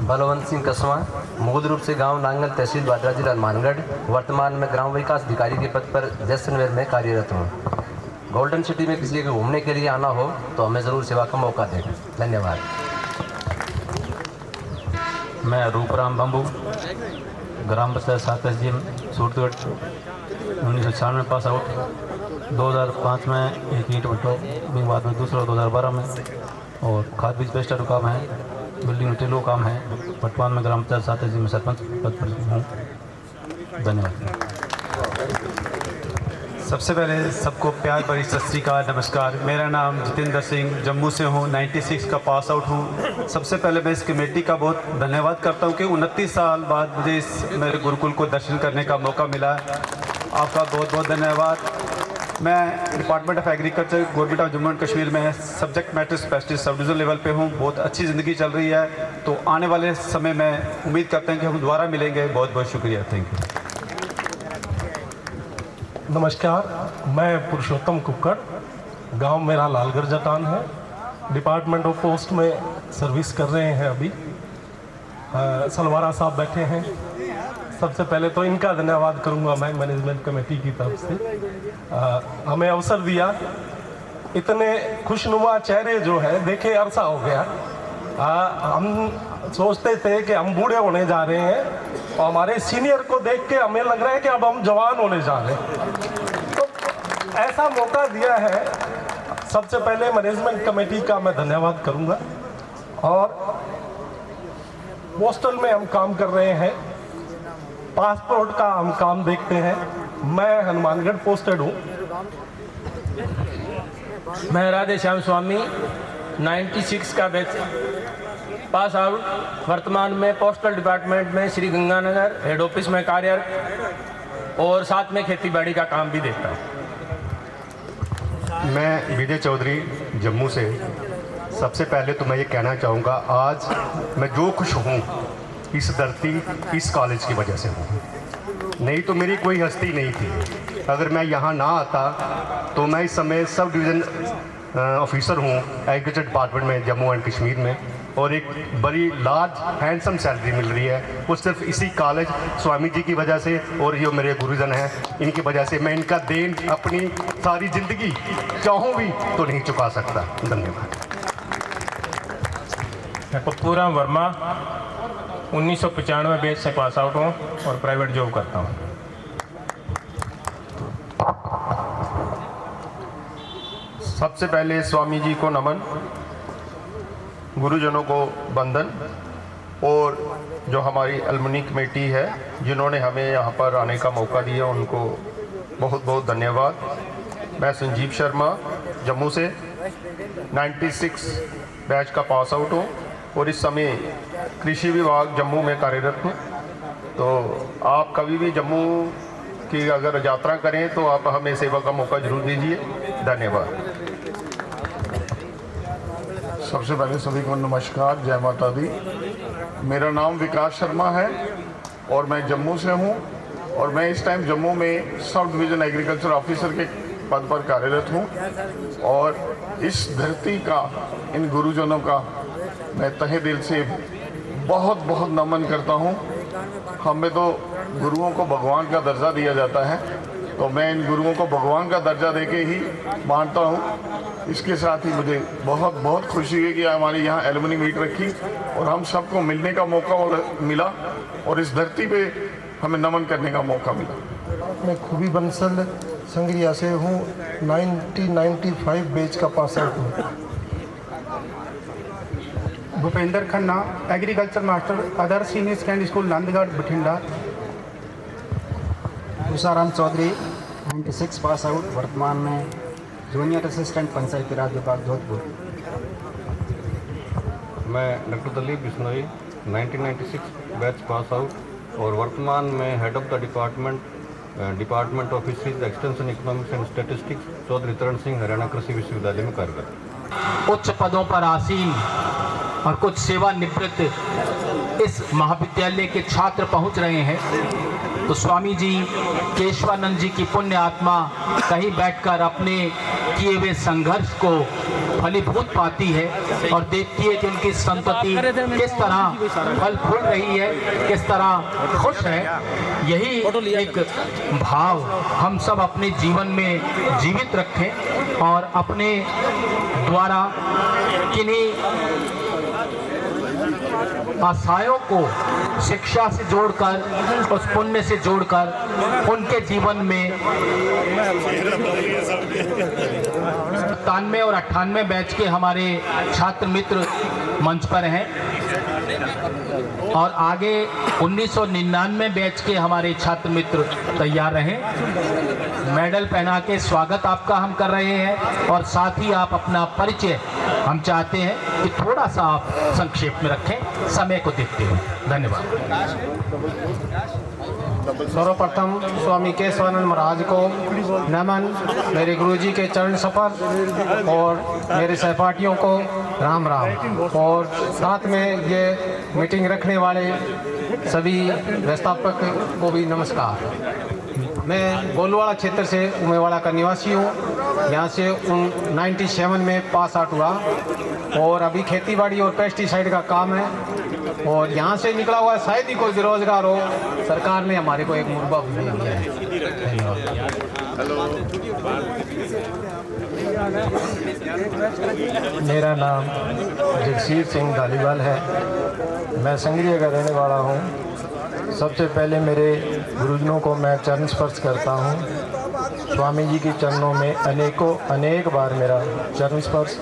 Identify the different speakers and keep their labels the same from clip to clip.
Speaker 1: बलवंत सिंह कसवा, मूल रूप से गांव नांगल, तहसील बादरा, जिला हनुमानगढ़। वर्तमान में ग्राम विकास अधिकारी के पद पर जैसलमेर में कार्यरत हूँ। गोल्डन सिटी में किसी को घूमने के लिए आना हो तो हमें ज़रूर सेवा का मौका दें। धन्यवाद।
Speaker 2: मैं रूपराम बम्बू, ग्राम पंचायत सातजीम, सूरतगढ़, 1996 में पास आउट। 2005 में एक ईंट भट्टो, बाद में दूसरा 2012 में, और खाद बीज पेस्टर का काम है, बिल्डिंग टेलो काम है। वर्तमान में ग्राम पंचायत सातजीम में सरपंच पद पर हूँ। धन्यवाद।
Speaker 3: सबसे पहले सबको प्यार भरी सत श्री अकाल, नमस्कार। मेरा नाम जितेंद्र सिंह, जम्मू से हूँ, 96 का पास आउट हूँ। सबसे पहले मैं इस कमेटी का बहुत धन्यवाद करता हूँ कि 29 साल बाद मुझे इस मेरे गुरुकुल को दर्शन करने का मौका मिला। आपका बहुत बहुत धन्यवाद। मैं department of agriculture, government of Jammu and Kashmir में subject matter specialist sub division level पे हूँ। बहुत अच्छी ज़िंदगी चल रही है, तो आने वाले समय में उम्मीद करते हैं कि हम दोबारा मिलेंगे। बहुत बहुत शुक्रिया, थैंक यू।
Speaker 4: नमस्कार, मैं पुरुषोत्तम कुक्कड़, गांव मेरा लालगढ़ जटान है। डिपार्टमेंट ऑफ पोस्ट में सर्विस कर रहे हैं अभी। सलवारा साहब बैठे हैं। सबसे पहले तो इनका धन्यवाद करूंगा मैं मैनेजमेंट कमेटी की तरफ से। हमें अवसर दिया। इतने खुशनुमा चेहरे जो है देखे अरसा हो गया। हम सोचते थे कि हम बूढ़े होने जा रहे हैं और हमारे सीनियर को देख के हमें लग रहा है कि अब हम जवान होने जा रहे हैं। तो ऐसा मौका दिया है। सबसे पहले मैनेजमेंट कमेटी का मैं धन्यवाद करूंगा। और पोस्टल में हम काम कर रहे हैं, पासपोर्ट का हम काम देखते हैं। मैं हनुमानगढ़ पोस्टेड हूँ।
Speaker 5: मैं राधे श्याम स्वामी, 96 का बैच पास आउट। वर्तमान में पोस्टल डिपार्टमेंट में श्री गंगानगर हेड ऑफिस में कार्यरत और साथ में खेतीबाड़ी का काम भी देखता हूँ।
Speaker 6: मैं विजय चौधरी, जम्मू से। सबसे पहले तो मैं ये कहना चाहूँगा, आज मैं जो खुश हूँ इस धरती, इस कॉलेज की वजह से हूँ। नहीं तो मेरी कोई हस्ती नहीं थी। अगर मैं यहाँ ना आता तो मैं इस समय सब डिवीज़न ऑफिसर हूँ एग्रीकल्चर डिपार्टमेंट में जम्मू एंड कश्मीर में, और एक बड़ी लार्ज हैंडसम सैलरी मिल रही है। वो सिर्फ इसी कॉलेज स्वामी जी की वजह से और जो मेरे गुरुजन हैं इनकी वजह से। मैं इनका देन अपनी सारी ज़िंदगी चाहूँ भी तो नहीं चुका सकता। धन्यवाद।
Speaker 5: मैं पप्पूराम वर्मा, 1995 बैच से पास आउट हूँ और प्राइवेट जॉब करता हूँ।
Speaker 7: सबसे पहले स्वामी जी को नमन, गुरुजनों को वंदन, और जो हमारी अलुमनी कमेटी है जिन्होंने हमें यहाँ पर आने का मौका दिया उनको बहुत बहुत धन्यवाद। मैं संजीव शर्मा, जम्मू से, 96 बैच का पास आउट हूँ और इस समय कृषि विभाग जम्मू में कार्यरत हूँ। तो आप कभी भी जम्मू की अगर यात्रा करें तो आप हमें सेवा का मौका जरूर दीजिए। धन्यवाद।
Speaker 8: सबसे पहले सभी को नमस्कार, जय माता दी। मेरा नाम विकास शर्मा है और मैं जम्मू से हूँ, और मैं इस टाइम जम्मू में सब डिवीज़न एग्रीकल्चर ऑफिसर के पद पर कार्यरत हूँ। और इस धरती का, इन गुरुजनों का मैं तहे दिल से बहुत बहुत नमन करता हूँ। हमें तो गुरुओं को भगवान का दर्जा दिया जाता है, तो मैं इन गुरुओं को भगवान का दर्जा देके ही मानता हूँ। इसके साथ ही मुझे बहुत बहुत खुशी हुई कि हमारी यहाँ एलुमनी मीट रखी और हम सबको मिलने का मौका मिला और इस धरती पे हमें नमन करने का मौका मिला।
Speaker 4: मैं खूबी बंसल संग्रिया से हूँ, 1995 बैच का पास आउट हूँ।
Speaker 9: Bhupendra Khanna, agriculture master, other senior secondary school, Nandgarh, Bathinda.
Speaker 10: Usharam Chaudhary, 96 pass out, वर्तमान में जूनियर असिस्टेंट पंचायती राज विभाग, जोधपुर।
Speaker 2: मैं doctor Dalip Bishnoi, 1996 batch pass out और वर्तमान में head of the department of fisheries extension economics and statistics, Chaudhary Taran Singh, Haryana Krishi Vishwavidyalaya में कार्यरत।
Speaker 11: उच्च पदों पर आसीन और कुछ सेवानिवृत्त इस महाविद्यालय के छात्र पहुंच रहे हैं, तो स्वामी जी केशवानंद जी की पुण्य आत्मा कहीं बैठकर अपने किए हुए संघर्ष को फलीभूत पाती है और देखती है कि उनकी संतति किस तरह फल फूल रही है, किस तरह खुश है। यही एक भाव हम सब अपने जीवन में जीवित रखें और अपने द्वारा किन्हीं आशाओं को शिक्षा से जोड़कर, उस पुण्य से जोड़कर उनके जीवन में 97 और 98 बैच के हमारे छात्र मित्र मंच पर हैं और आगे 1999 बैच के हमारे छात्र मित्र तैयार रहें। मेडल पहना के स्वागत आपका हम कर रहे हैं और साथ ही आप अपना परिचय हम चाहते हैं कि थोड़ा सा आप संक्षेप में रखें समय को देखते हुए। धन्यवाद।
Speaker 12: सर्वप्रथम स्वामी केशवानंद महाराज को नमन, मेरे गुरुजी के चरण स्पर्श और मेरे सहपाठियों को राम राम, और साथ में ये मीटिंग रखने वाले सभी व्यवस्थापक को भी नमस्कार। मैं गोलवाड़ा क्षेत्र से उमेवाड़ा का निवासी हूँ। यहाँ से 97 में पास आउट हुआ और अभी खेतीबाड़ी और पेस्टिसाइड का काम है और यहाँ से निकला हुआ शायद ही कोई बेरोजगार हो। सरकार ने हमारे को एक मुर्गा भी दे दिया है।
Speaker 13: मेरा नाम जगसीर सिंह धालीवाल है। मैं संगरिया का रहने वाला हूँ। सबसे पहले मेरे गुरुजनों को मैं चरण स्पर्श करता हूँ। स्वामी जी के चरणों में अनेक बार मेरा चरण स्पर्श।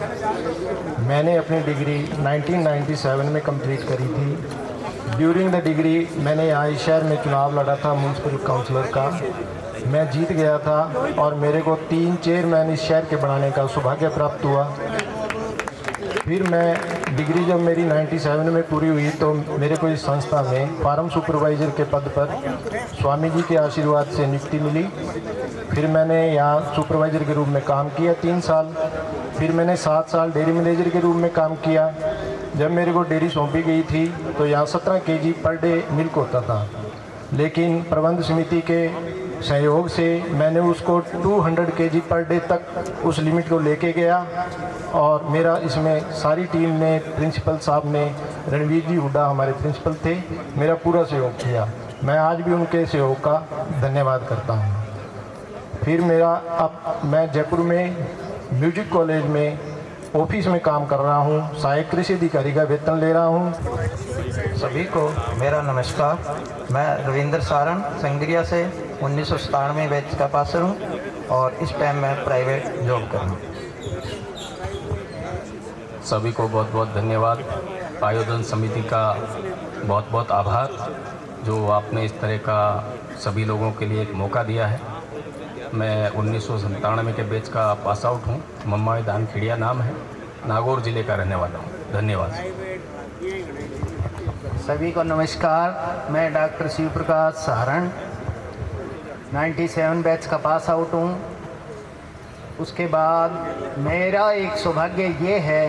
Speaker 13: मैंने अपनी डिग्री 1997 में कंप्लीट करी थी। ड्यूरिंग द डिग्री मैंने यहाँ इस शहर में चुनाव लड़ा था म्यूनसिपल काउंसलर का। मैं जीत गया था और मेरे को 3 चेयरमैन इस शहर के बनाने का सौभाग्य प्राप्त हुआ। फिर मैं डिग्री जब मेरी 97 में पूरी हुई तो मेरे को इस संस्था में फार्म सुपरवाइज़र के पद पर स्वामी जी के आशीर्वाद से नियुक्ति मिली। फिर मैंने यहाँ सुपरवाइज़र के रूप में काम किया 3 साल। फिर मैंने 7 साल डेयरी मैनेजर के रूप में काम किया। जब मेरे को डेयरी सौंपी गई थी तो यहाँ 17 kg पर डे मिल्क होता था, लेकिन प्रबंध समिति के सहयोग से मैंने उसको 200 kg पर डे तक उस लिमिट को लेके गया और मेरा इसमें सारी टीम ने, प्रिंसिपल साहब ने, रणवीर जी हुड्डा हमारे प्रिंसिपल थे, मेरा पूरा सहयोग किया। मैं आज भी उनके सहयोग का धन्यवाद करता हूँ। फिर अब मैं जयपुर में म्यूजिक कॉलेज में ऑफिस में काम कर रहा हूँ। सहायक कृषि अधिकारी का वेतन ले रहा हूँ।
Speaker 14: सभी को मेरा नमस्कार। मैं रविंद्र सारण संगरिया से 1997 बैच का पासर हूँ और इस टाइम मैं प्राइवेट जॉब कर रहा हूँ।
Speaker 2: सभी को बहुत बहुत धन्यवाद। आयोजन समिति का बहुत बहुत आभार जो आपने इस तरह का सभी लोगों के लिए एक मौका दिया है। मैं 1997 के बैच का पास आउट हूँ। मम्मा दान खिड़िया नाम है, नागौर जिले का रहने वाला हूँ। धन्यवाद।
Speaker 15: सभी को नमस्कार। मैं डॉक्टर शिव प्रकाश सारण 97 बैच का पास आउट हूँ। उसके बाद मेरा एक सौभाग्य ये है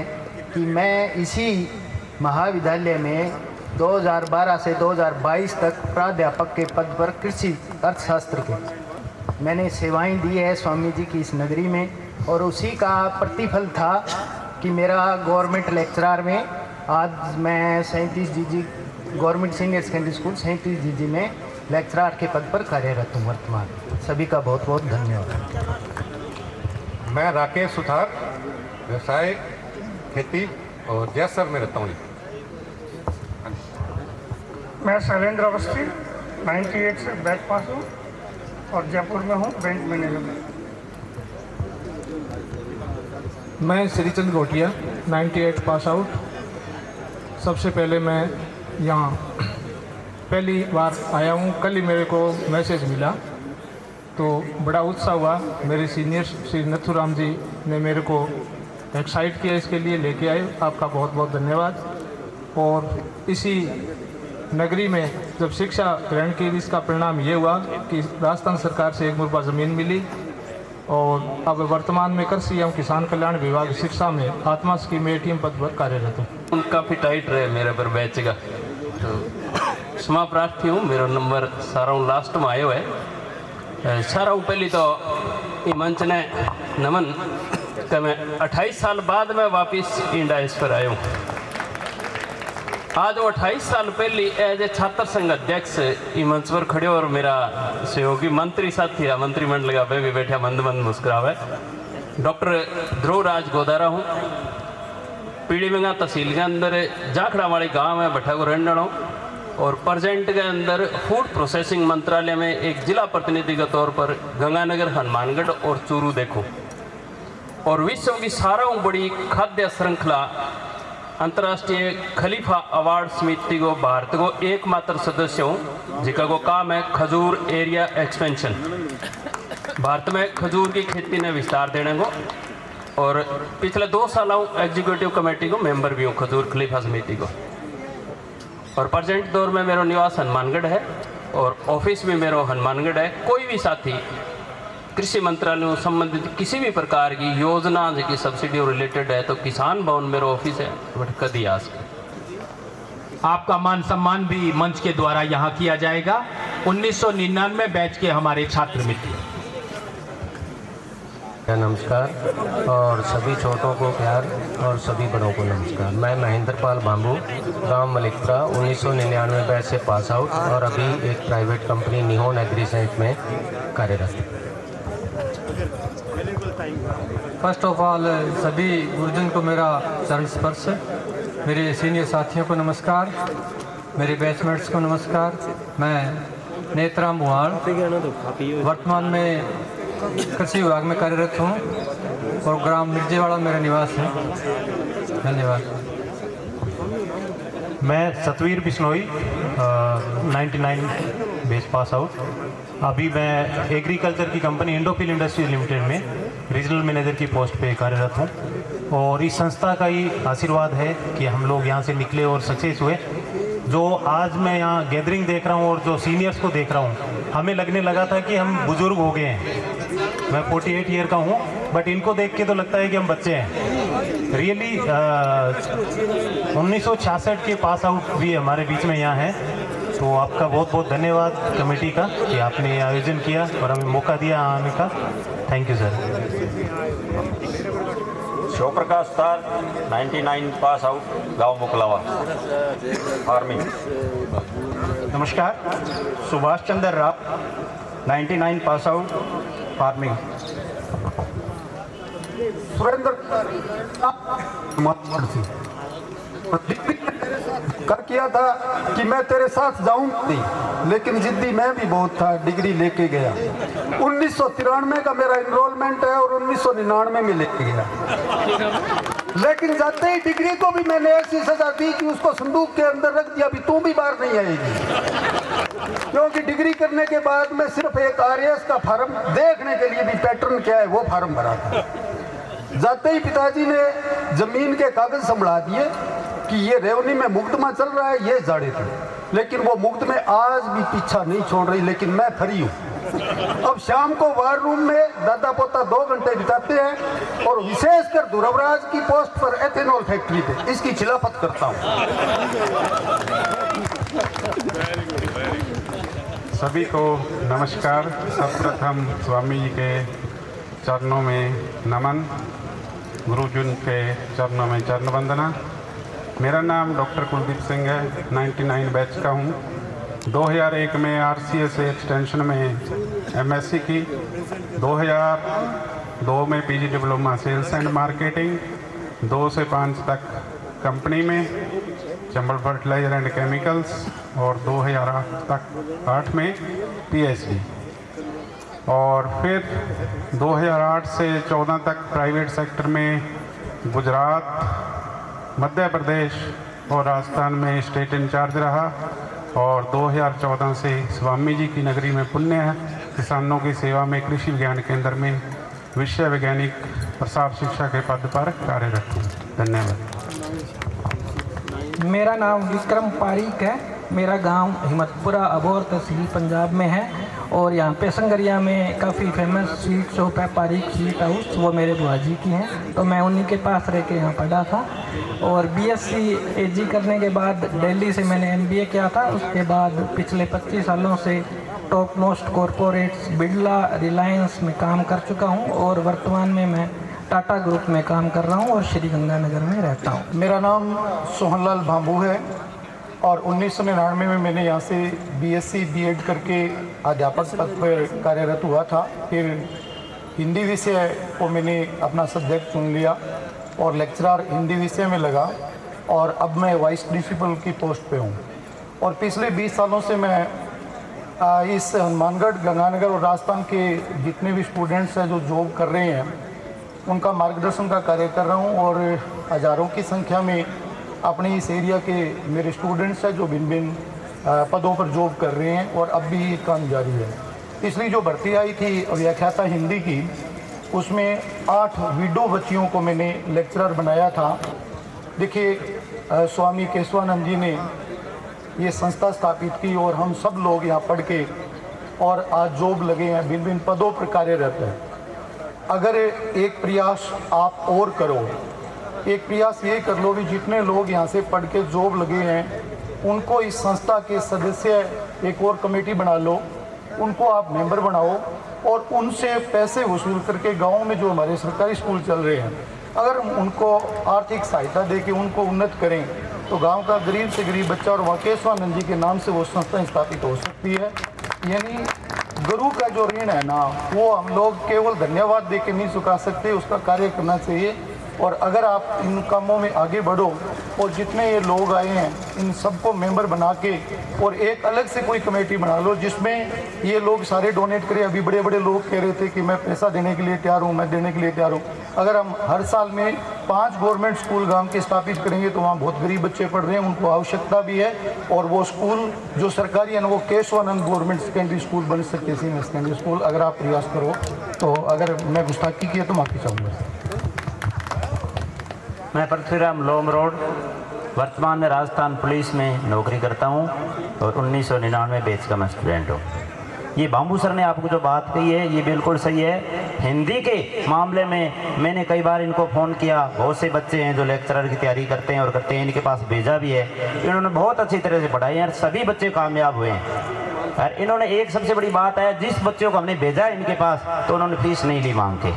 Speaker 15: कि मैं इसी महाविद्यालय में 2012 से 2022 तक प्राध्यापक के पद पर कृषि अर्थशास्त्र के मैंने सेवाएं दी है स्वामी जी की इस नगरी में, और उसी का प्रतिफल था कि मेरा गवर्नमेंट लेक्चरर में आज मैं 37 जीजी गवर्नमेंट सीनियर सेकेंडरी स्कूल 37 जीजी में लेक्चरर के पद पर कार्यरत हूँ वर्तमान। सभी का बहुत बहुत धन्यवाद।
Speaker 16: मैं राकेश सुथार, व्यवसाय खेती और जैसर में रहता हूँ।
Speaker 17: मैं शैलेंद्र अवस्थी 98 से बैच पास हूँ और जयपुर में हूँ बैंक मैनेजर में।
Speaker 18: मैं श्रीचंद घोटिया 98 पास आउट। सबसे पहले मैं यहाँ पहली बार आया हूँ। कल ही मेरे को मैसेज मिला तो बड़ा उत्साह हुआ। मेरे सीनियर श्री नथुराम जी ने मेरे को एक्साइट किया, इसके लिए लेके आए। आपका बहुत बहुत धन्यवाद। और इसी नगरी में जब शिक्षा ग्रहण की, इसका परिणाम ये हुआ कि राजस्थान सरकार से एक मुरबा ज़मीन मिली और अब वर्तमान में कृषि एवं किसान कल्याण विभाग शिक्षा में आत्मा स्कीम ATM पद पर कार्यरत हूँ।
Speaker 5: काफ़ी टाइट रहे मेरे पर बैच का, तो क्षमा प्रार्थी हूँ। मेरा नंबर सारा लास्ट में आयो है। सारा पहली तो ये मंच ने नमन कि मैं 28 साल बाद मैं वापस इंडिया इस पर आया हूँ। आज वो 28 साल पहले एज ए छात्र संघ अध्यक्ष मंच पर खड़े और मेरा सहयोगी मंत्री साथी है मंत्रिमंडल का भी बैठा मंद मंद मुस्कुरावे डॉक्टर ध्रुवराज गोदारा हूँ। पीढ़ी में तहसील के अंदर जाखड़ा वाले गाँव में बैठा को रहने हूँ और प्रेजेंट के अंदर फूड प्रोसेसिंग मंत्रालय में एक जिला प्रतिनिधि के तौर पर गंगानगर, हनुमानगढ़ और चूरू देखो। और विश्व की सारा बड़ी खाद्य श्रृंखला अंतर्राष्ट्रीय खलीफा अवार्ड समिति को भारत को एकमात्र सदस्य हूँ जिसका को काम है खजूर एरिया एक्सपेंशन। भारत में खजूर की खेती ने विस्तार देने को और पिछले 2 साल एग्जीक्यूटिव कमेटी को मेंबर भी हूँ खजूर खलीफा समिति को। और प्रेजेंट दौर में मेरा निवास हनुमानगढ़ है और ऑफिस भी मेरा हनुमानगढ़ है। कोई भी साथी कृषि मंत्रालय संबंधित किसी भी प्रकार की योजना की सब्सिडी रिलेटेड है तो किसान भवन मेरा ऑफिस है कदी आ सके।
Speaker 11: आपका मान सम्मान भी मंच के द्वारा यहाँ किया जाएगा। 1999 बैच के हमारे छात्र मित्र।
Speaker 13: नमस्कार और सभी छोटों को प्यार और सभी बड़ों को नमस्कार। मैं महेंद्र पाल बाम्बू, गांव मलिकपुरा, 1999 बैच से पास आउट और अभी एक प्राइवेट कंपनी निहोन एग्रीसेंट में कार्यरत।
Speaker 19: फर्स्ट ऑफ ऑल सभी गुरुजन को मेरा चरण स्पर्श, मेरे सीनियर साथियों को नमस्कार, मेरे बैचमेट्स को नमस्कार। मैं नेत्राम बुहाड़, वर्तमान में कृषि विभाग में कार्यरत हूँ और ग्राम मिर्जेवाड़ा मेरा निवास है। धन्यवाद।
Speaker 3: मैं Satvir Bishnoi, 99 base pass out. अभी मैं एग्रीकल्चर की कंपनी इंडोफिल इंडस्ट्रीज लिमिटेड में रीजनल मैनेजर की पोस्ट पे कार्यरत हूँ और इस संस्था का ही आशीर्वाद है कि हम लोग यहाँ से निकले और सक्सेस हुए। जो आज मैं यहाँ गैदरिंग देख रहा हूँ और जो सीनियर्स को देख रहा हूँ, हमें लगने लगा था कि हम बुजुर्ग हो गए हैं। मैं 48 ईयर का हूँ बट इनको देख के तो लगता है कि हम बच्चे हैं। रियली 1966 के पास आउट भी हमारे बीच में यहाँ हैं। तो आपका बहुत बहुत धन्यवाद कमेटी का कि आपने आयोजन किया और हमें मौका दिया आने का। Thank you sir.
Speaker 20: शिवप्रकाश तार, 99 पास आउट, गांव मुकलावा, फार्मिंग।
Speaker 21: नमस्कार, Subhash Chandra Rao, 99 pass out, farming.
Speaker 22: Surendra कर किया था कि मैं तेरे साथ जाऊंगी, लेकिन जिद्दी मैं भी बहुत था, डिग्री लेके गया। 1993 का मेरा इनरोलमेंट है और 1999 में लेके गया, लेकिन जाते ही डिग्री को भी मैंने ऐसी सजा दी कि उसको संदूक के अंदर रख दिया, अभी तू भी बाहर नहीं आएगी। क्योंकि डिग्री करने के बाद मैं सिर्फ एक आरएएस का फार्म देखने के लिए भी पैटर्न क्या है वो फार्म भरा था। जाते ही पिताजी ने जमीन के कागज संभला दिए कि ये रेवनी में मुकदमा चल रहा है, ये जाड़े थे, लेकिन वो मुकदमे आज भी पीछा नहीं छोड़ रही, लेकिन मैं खड़ी हूँ। अब शाम को वार रूम में दादा पोता 2 घंटे बिताते हैं और विशेषकर ध्रुवराज की पोस्ट पर एथेनॉल फैक्ट्री पे इसकी खिलाफत करता हूँ।
Speaker 23: सभी को नमस्कार। सर्वप्रथम स्वामी जी के चरणों में नमन, गुरुजन के चरणों में चरण वंदना। मेरा नाम डॉक्टर कुलदीप सिंह है, 99 बैच का हूँ। 2001 में आरसीएस एक्सटेंशन में एमएससी की, 2002 में PG diploma sales and marketing, 2 से 5 तक कंपनी में चंबल फर्टिलाइजर एंड केमिकल्स और 2008 में पीएचडी, और फिर 2008 से 14 तक प्राइवेट सेक्टर में गुजरात, मध्य प्रदेश और राजस्थान में स्टेट इंचार्ज रहा और 2014 से स्वामी जी की नगरी में पुण्य है किसानों की सेवा में कृषि विज्ञान केंद्र में विषय वैज्ञानिक प्रसार शिक्षा के पद पर कार्यरत हूँ। धन्यवाद।
Speaker 24: मेरा नाम विक्रम पारीक है। मेरा गांव हिम्मतपुरा अबोर तहसील पंजाब में है और यहाँ पे संगरिया में काफ़ी फेमस स्वीट शॉप है पारीक स्वीट हाउस, वो मेरे बुआ जी की हैं, तो मैं उन्हीं के पास रह के यहाँ पढ़ा था। और बीएससी एजी करने के बाद दिल्ली से मैंने एमबीए किया था। उसके बाद पिछले 25 सालों से top most corporates Birla, Reliance में काम कर चुका हूँ और वर्तमान में मैं टाटा ग्रुप में काम कर रहा हूँ और श्री गंगानगर में रहता हूँ।
Speaker 22: मेरा नाम सोहनलाल भांबू है और 1999 में मैंने यहाँ से बीएससी बीएड करके अध्यापक पद पर कार्यरत हुआ था। फिर हिंदी विषय को मैंने अपना सब्जेक्ट चुन लिया और लेक्चरर हिंदी विषय में लगा और अब मैं वाइस प्रिंसिपल की पोस्ट पे हूँ। और पिछले 20 सालों से मैं इस हनुमानगढ़, गंगानगर और राजस्थान के जितने भी स्टूडेंट्स हैं जो जॉब कर रहे हैं उनका मार्गदर्शन का कार्य कर रहा हूँ और हज़ारों की संख्या में अपने इस एरिया के मेरे स्टूडेंट्स हैं जो भिन्न भिन्न पदों पर जॉब कर रहे हैं और अब भी काम जारी है। इसलिए जो भर्ती आई थी व्याख्याता हिंदी की, उसमें 8 विडो बच्चियों को मैंने लेक्चरर बनाया था। देखिए, स्वामी केशवानंद जी ने ये संस्था स्थापित की और हम सब लोग यहाँ पढ़ के और आज जॉब लगे हैं, भिन्न भिन्न पदों पर कार्यरत हैं। अगर एक प्रयास आप और करो, एक प्रयास ये कर लो कि जितने लोग यहाँ से पढ़ के जॉब लगे हैं उनको इस संस्था के सदस्य एक और कमेटी बना लो, उनको आप मेंबर बनाओ और उनसे पैसे वसूल करके गाँव में जो हमारे सरकारी स्कूल चल रहे हैं, अगर उनको आर्थिक सहायता दे के उनको उन्नत करें तो गांव का गरीब से गरीब बच्चा और वहाँ केशवानंद जी के नाम से वो संस्था स्थापित हो सकती है। यानी गुरु का जो ऋण है ना, वो हम लोग केवल धन्यवाद दे के नहीं चुका सकते, उसका कार्य करना चाहिए। और अगर आप इन कामों में आगे बढ़ो और जितने ये लोग आए हैं इन सबको मेंबर बना के और एक अलग से कोई कमेटी बना लो जिसमें ये लोग सारे डोनेट करें। अभी बड़े बड़े लोग कह रहे थे कि मैं पैसा देने के लिए तैयार हूँ, मैं देने के लिए तैयार हूँ। अगर हम हर साल में 5 गवर्नमेंट स्कूल गांव के स्थापित करेंगे तो वहाँ बहुत गरीब बच्चे पढ़ रहे हैं, उनको आवश्यकता भी है। और वो स्कूल जो सरकारी है ना, वो केशवानंद गवर्नमेंट सेकेंडरी स्कूल बन सकते, सीनियर सेकेंडरी स्कूल, अगर आप प्रयास करो तो। अगर मैं गुस्ताखी किया तो माफ़ी चाहूँगा।
Speaker 1: मैं पृथ्वीराम लोम रोड, वर्तमान में राजस्थान पुलिस में नौकरी करता हूं और 1999 बैच का मैं स्टूडेंट हूं। ये बाम्बू सर ने आपको जो बात कही है ये बिल्कुल सही है। हिंदी के मामले में मैंने कई बार इनको फ़ोन किया, बहुत से बच्चे हैं जो लेक्चरर की तैयारी करते हैं और करते हैं, इनके पास भेजा भी है। इन्होंने बहुत अच्छी तरह से पढ़ाई है और सभी बच्चे कामयाब हुए हैं। और इन्होंने एक सबसे बड़ी बात है, जिस बच्चों को हमने भेजा है इनके पास तो उन्होंने फीस नहीं ली मांग के,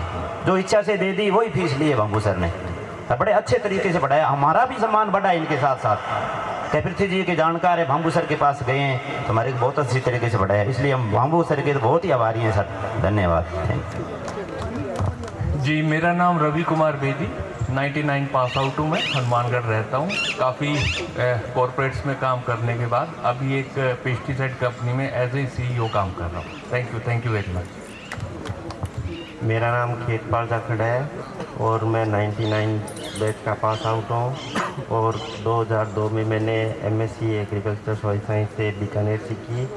Speaker 1: जो इच्छा से दे दी वही फीस ली है बाम्बू सर ने। बड़े अच्छे तरीके से पढ़ाया, हमारा भी सम्मान बढ़ा इनके साथ साथ। पृथ्वी जी के जानकार है, भांबू सर के पास गए हैं तो हमारे बहुत अच्छी तरीके से पढ़ाया, इसलिए हम भांबू सर के तो बहुत ही आभारी हैं सर। धन्यवाद।
Speaker 6: जी, मेरा नाम रवि कुमार बेदी, 99 पास आउट हूँ मैं, हनुमानगढ़ रहता हूँ। काफ़ी कॉरपोरेट्स में काम करने के बाद अभी एक पेस्टिसाइड कंपनी में एज ए CEO काम कर रहा हूँ। Thank you very much.
Speaker 7: मेरा नाम खेतपाल जाखड़ है और मैं 99 बैच का पास आउट हूँ और 2002 में मैंने MSc एग्रीकल्चर सॉइल साइंस से बीकानेर से की।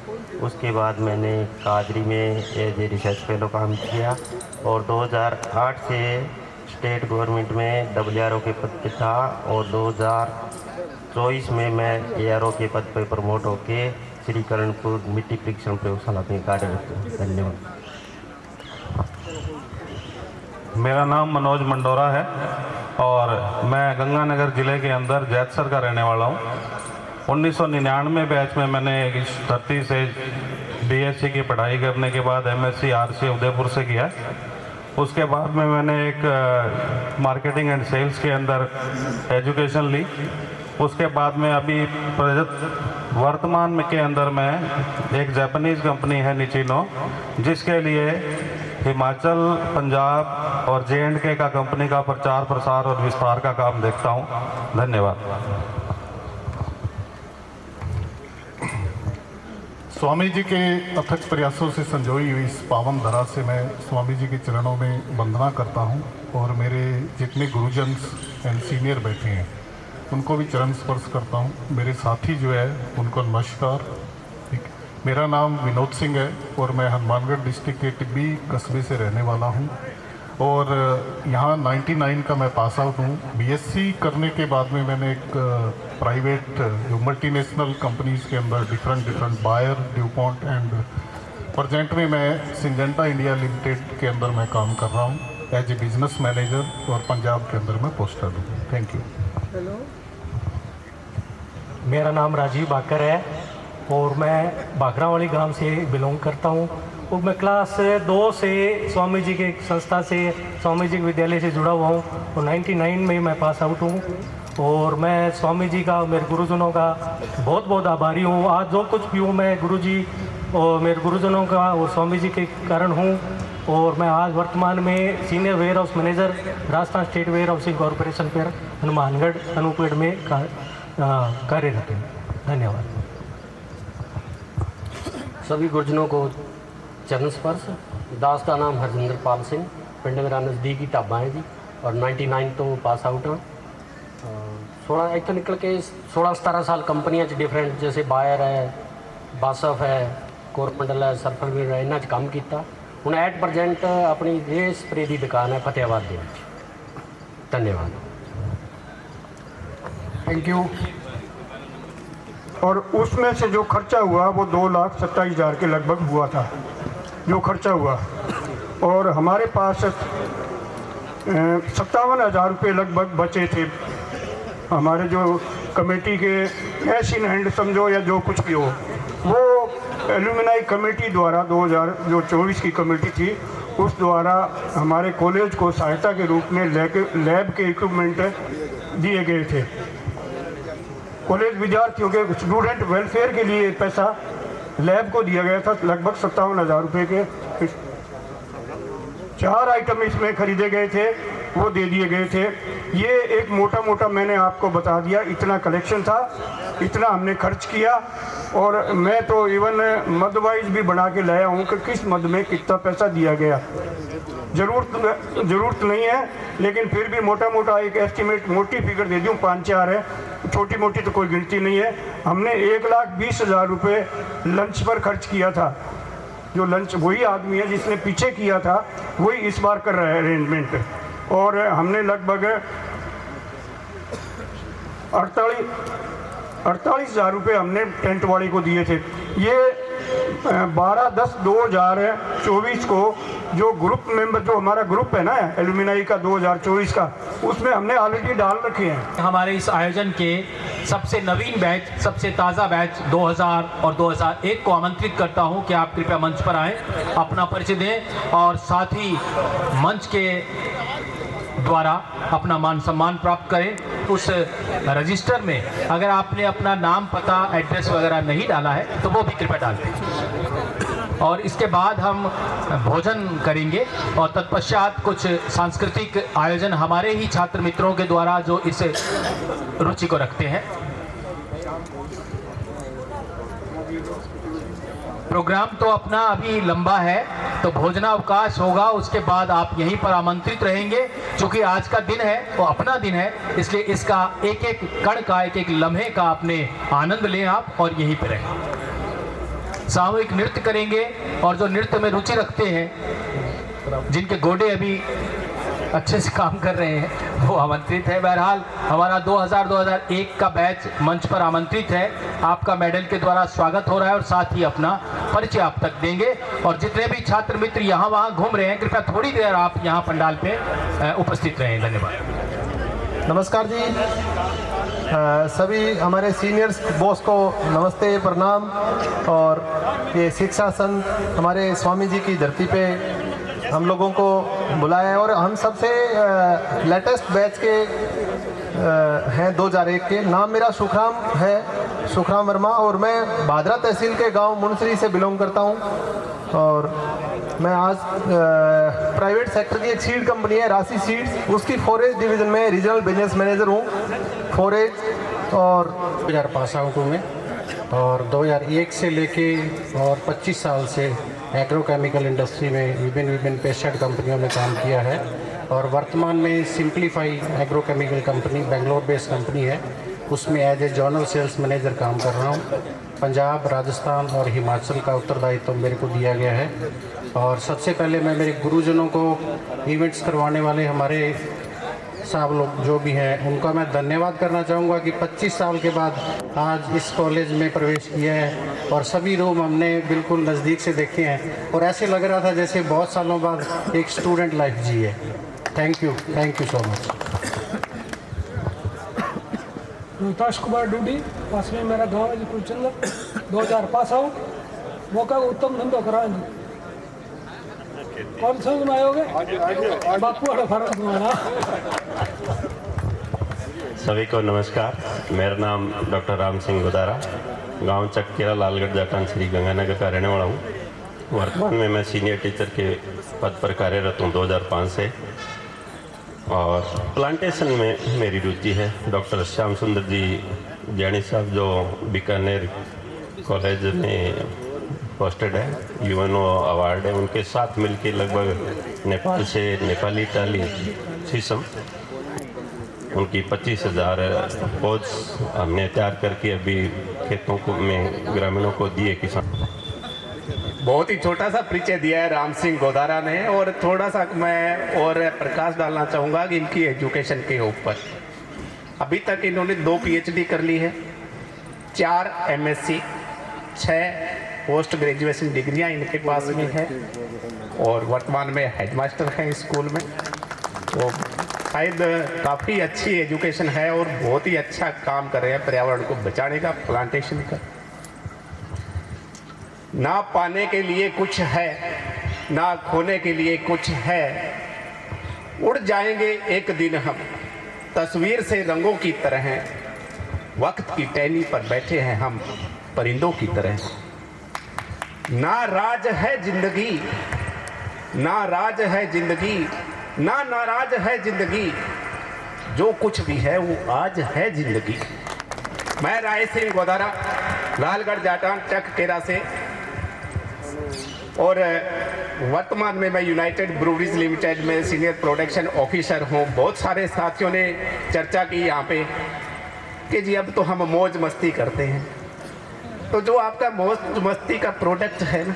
Speaker 7: उसके बाद मैंने कादरी में एज ए रिसर्च फेलो काम किया और 2008 से स्टेट गवर्नमेंट में WRO के पद पे था और 2024 में मैं ARO के पद पर प्रमोट होके श्री करणपुर मिट्टी परीक्षण प्रयोगशाला में कार्यरत हूँ। धन्यवाद।
Speaker 23: मेरा नाम मनोज मंडोरा है और मैं गंगानगर ज़िले के अंदर जैतसर का रहने वाला हूँ। 1999 बैच में मैंने इस धरती से BSc की पढ़ाई करने के बाद MSc RC उदयपुर से किया। उसके बाद में मैंने एक मार्केटिंग एंड सेल्स के अंदर एजुकेशन ली। उसके बाद में अभी वर्तमान में के अंदर मैं एक जापानीज़ कंपनी है निचिनो, जिसके लिए हिमाचल, पंजाब और J&K का कंपनी का प्रचार प्रसार और विस्तार का काम देखता हूं। धन्यवाद।
Speaker 8: स्वामी जी के अथक प्रयासों से संजोई हुई इस पावन धरा से मैं स्वामी जी के चरणों में वंदना करता हूं और मेरे जितने गुरुजन एंड सीनियर बैठे हैं उनको भी चरण स्पर्श करता हूं। मेरे साथी जो है उनको नमस्कार। मेरा नाम विनोद सिंह है और मैं हनुमानगढ़ डिस्ट्रिक्ट के टिब्बी कस्बे से रहने वाला हूं और यहाँ 99 का मैं पास आउट हूँ। BSc करने के बाद में मैंने एक प्राइवेट जो मल्टीनेशनल कंपनीज़ के अंदर different Bayer, DuPont and present में मैं सिंजेंटा इंडिया लिमिटेड के अंदर मैं काम कर रहा हूँ एज ए बिजनेस मैनेजर और पंजाब के अंदर मैं पोस्टेड हूँ। Thank you.
Speaker 25: हेलो, मेरा नाम राजीव बाकर है और मैं बाखरावाली गांव से बिलोंग करता हूं
Speaker 4: वो मैं क्लास 2 से स्वामी जी के संस्था से, स्वामी जी के विद्यालय से जुड़ा हुआ हूँ। तो 99 में मैं पास आउट हूँ और मैं स्वामी जी का, मेरे गुरुजनों का बहुत बहुत आभारी हूँ। आज जो कुछ भी हूँ मैं गुरुजी और मेरे गुरुजनों का और स्वामी जी के कारण हूँ। और मैं आज वर्तमान में senior warehouse manager Rajasthan state warehousing corporation पर हनुमानगढ़ अनूपगढ़ में कार्यरत हूँ। धन्यवाद।
Speaker 9: सभी गुरुजनों को चरण स्पर्श। दास का नाम हरजिंदर पाल सिंह, पिंड मेरा नज़दीकी टाबा है जी और 99 तो पास आउट हाँ। 16 एक तो निकल के 16-17 साल कंपनियां डिफरेंट जैसे बायर है, बासफ है, कोरमंडल है, सरफरवीर है, इन्होंने काम किया। हूँ एट प्रजेंट अपनी रेस स्प्रे की दुकान है फतेहाबाद के। धन्यवाद।
Speaker 17: Thank you. और उसमें से जो खर्चा हुआ वो 2,27,000 के लगभग हुआ था जो खर्चा हुआ, और हमारे पास 57,000 रुपये लगभग बचे थे हमारे जो कमेटी के कैश इन हैंड समझो या जो कुछ भी हो। वो एलुमिनाई कमेटी द्वारा 2024 की कमेटी थी, उस द्वारा हमारे कॉलेज को सहायता के रूप में लैब के इक्विपमेंट दिए गए थे। कॉलेज विद्यार्थियों के स्टूडेंट वेलफेयर के लिए पैसा लैब को दिया गया था, लगभग 57,000 रुपये के 4 आइटम इसमें खरीदे गए थे, वो दे दिए गए थे। ये एक मोटा मोटा मैंने आपको बता दिया, इतना कलेक्शन था, इतना हमने खर्च किया। और मैं तो इवन मद वाइज भी बना के लाया हूँ कि किस मद में कितना पैसा दिया गया। ज़रूरत नहीं है, लेकिन फिर भी मोटा मोटा एक एस्टिमेट, मोटी फिगर दे दूँ, 5-4 है, छोटी मोटी तो कोई गिनती नहीं है। हमने 1,20,000 रुपये लंच पर खर्च किया था। जो लंच वही आदमी है जिसने पीछे किया था, वही इस बार कर रहा है अरेंजमेंट। और हमने लगभग 48,000 रुपये हमने टेंट वाले को दिए थे। ये 12/10/2024 को जो ग्रुप मेंबर, जो हमारा ग्रुप है ना एलुमिनाई का 2024 का, उसमें हमने ऑलरेडी डाल रखे हैं।
Speaker 11: हमारे इस आयोजन के सबसे नवीन बैच, सबसे ताज़ा बैच 2000 और 2001 को आमंत्रित करता हूं कि आप कृपया मंच पर आएँ, अपना परिचय दें और साथ ही मंच के द्वारा अपना मान सम्मान प्राप्त करें। उस रजिस्टर में अगर आपने अपना नाम, पता, एड्रेस वगैरह नहीं डाला है तो वो भी कृपया डाल दें। और इसके बाद हम भोजन करेंगे और तत्पश्चात कुछ सांस्कृतिक आयोजन हमारे ही छात्र मित्रों के द्वारा जो इस रुचि को रखते हैं। प्रोग्राम तो अपना अभी लंबा है, तो भोजनावकाश होगा, उसके बाद आप यहीं पर आमंत्रित रहेंगे। क्योंकि आज का दिन है वो अपना दिन है, इसलिए इसका एक एक कण का, एक एक लम्हे का अपने आनंद लें आप और यहीं पर रहें। सामूहिक नृत्य करेंगे और जो नृत्य में रुचि रखते हैं, जिनके गोडे अभी अच्छे से काम कर रहे हैं, वो आमंत्रित है। बहरहाल हमारा 2000-2001 का बैच मंच पर आमंत्रित है। आपका मेडल के द्वारा स्वागत हो रहा है और साथ ही अपना परिचय आप तक देंगे। और जितने भी छात्र मित्र यहाँ वहाँ घूम रहे हैं, कृपया थोड़ी देर आप यहाँ पंडाल पे उपस्थित रहें। धन्यवाद।
Speaker 13: नमस्कार जी। सभी हमारे सीनियर्स बॉस को नमस्ते, प्रणाम। और ये शिक्षा संघ हमारे स्वामी जी की धरती पे हम लोगों को बुलाया है और हम सबसे लेटेस्ट बैच के हैं 2001 के। नाम मेरा सुखराम है, सुखराम वर्मा, और मैं भादरा तहसील के गांव मुनसरी से बिलोंग करता हूं। और मैं आज प्राइवेट सेक्टर की एक सीड कंपनी है राशि सीड्स, उसकी फॉरेज डिवीज़न में रीजनल बिजनेस मैनेजर हूँ फॉरेज। और
Speaker 10: 2000 पास आउट हूँ मैं, और 2001 से लेके और 25 साल से एग्रोकेमिकल इंडस्ट्री में विभिन्न पेस्टिसाइड कंपनियों में काम किया है। और वर्तमान में Simplify agrochemical company Bangalore based company है, उसमें as a general sales manager काम कर रहा हूँ। पंजाब, राजस्थान और हिमाचल का उत्तरदायित्व मेरे को दिया गया है। और सबसे पहले मैं मेरे गुरुजनों को, इवेंट्स करवाने वाले हमारे साहब लोग जो भी हैं, उनका मैं धन्यवाद करना चाहूँगा कि 25 साल के बाद आज इस कॉलेज में प्रवेश किया है और सभी रूम हमने बिल्कुल नज़दीक से देखे हैं और ऐसे लग रहा था जैसे बहुत सालों बाद एक स्टूडेंट लाइफ जी है। Thank you so much.
Speaker 24: Rohtash Kumar Dudi, पास में मेरा गाँव है कुलचंद, 2000 पास आउट। मौका उत्तम धंधो करा
Speaker 4: कौन सा सुनाओगे? बापू वाला फर्क सुनाना।
Speaker 2: सभी को नमस्कार। मेरा नाम डॉक्टर राम सिंह गोदारा, गांव चक्केरा, लालगढ़ जाटान, श्री गंगानगर का रहने वाला हूं। वर्तमान में मैं सीनियर टीचर के पद पर कार्यरत हूं 2005 से, और प्लांटेशन में मेरी रुचि है। डॉक्टर श्याम सुंदर जी जैनी साहब जो बीकानेर कॉलेज में पोस्टेड है, यूएनओ अवार्ड है, उनके साथ मिलकर लगभग नेपाल से नेपाली टाली शीशम उनकी 25,000 पौध हमने तैयार करके अभी खेतों को में ग्रामीणों को दिए किसान।
Speaker 11: बहुत ही छोटा सा परिचय दिया है राम सिंह गोदारा ने, और थोड़ा सा मैं और प्रकाश डालना चाहूँगा कि इनकी एजुकेशन के ऊपर। अभी तक इन्होंने 2 PhD कर ली है, 4 MSc, 6 पोस्ट ग्रेजुएशन डिग्रियाँ इनके पास में है, और वर्तमान में हेडमास्टर हैं स्कूल में। तो शायद काफ़ी अच्छी एजुकेशन है और बहुत ही अच्छा काम कर रहे हैं पर्यावरण को बचाने का, प्लांटेशन का। ना पाने के लिए कुछ है, ना खोने के लिए कुछ है, उड़ जाएंगे एक दिन हम तस्वीर से रंगों की तरह, वक्त की टहनी पर बैठे हैं हम परिंदों की तरह। ना राज है जिंदगी, ना राज है जिंदगी, ना नाराज है जिंदगी, जो कुछ भी है वो आज है जिंदगी। मैं राय सिंह गोदारा, लालगढ़ जाटान चक्केरा से, और वर्तमान में मैं यूनाइटेड ब्रूवरीज लिमिटेड में सीनियर प्रोडक्शन ऑफिसर हूँ। बहुत सारे साथियों ने चर्चा की यहाँ पे कि जी अब तो हम मौज मस्ती करते हैं, तो जो आपका मौज मस्ती का प्रोडक्ट है ना,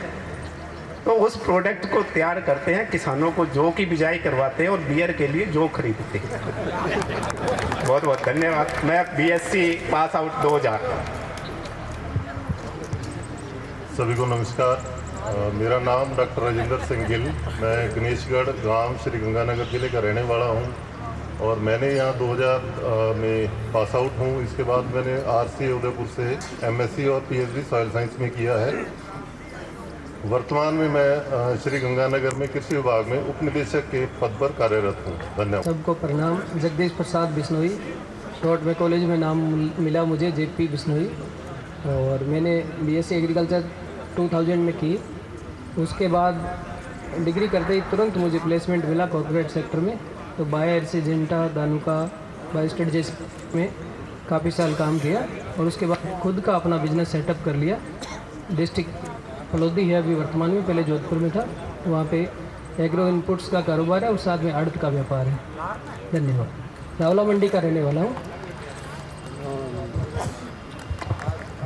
Speaker 11: तो उस प्रोडक्ट को तैयार करते हैं किसानों को, जो की बिजाई करवाते हैं और बियर के लिए जो खरीदते हैं। बहुत बहुत धन्यवाद। मैं BSc पास आउट 2000।
Speaker 12: सभी को नमस्कार। मेरा नाम डॉक्टर राजेंद्र सिंह गिल, मैं गणेशगढ़ गांव श्री गंगानगर जिले का रहने वाला हूं, और मैंने यहाँ 2000 में पास आउट हूँ। इसके बाद मैंने RC उदयपुर से MSc और PhD सॉइल साइंस में किया है। वर्तमान में मैं श्री गंगानगर में कृषि विभाग में उपनिदेशक के पद पर कार्यरत हूँ। धन्यवाद।
Speaker 14: सबको प्रणाम। जगदीश प्रसाद बिश्नोई, शॉर्ट में कॉलेज में नाम मिला मुझे JP बिश्नोई, और मैंने BSc एग्रीकल्चर 2000 में की। उसके बाद डिग्री करते ही तुरंत मुझे प्लेसमेंट मिला कॉर्पोरेट सेक्टर में, तो बायर से जेंटा, दानुका, बायोस्टेट जैसे में काफ़ी साल काम किया, और उसके बाद खुद का अपना बिजनेस सेटअप कर लिया। डिस्ट्रिक्ट फलोदी है अभी वर्तमान में, पहले जोधपुर में था। वहाँ पे एग्रो इनपुट्स का कारोबार है और साथ में आड़त का व्यापार है। धन्यवाद। रावला मंडी का रहने वाला हूँ।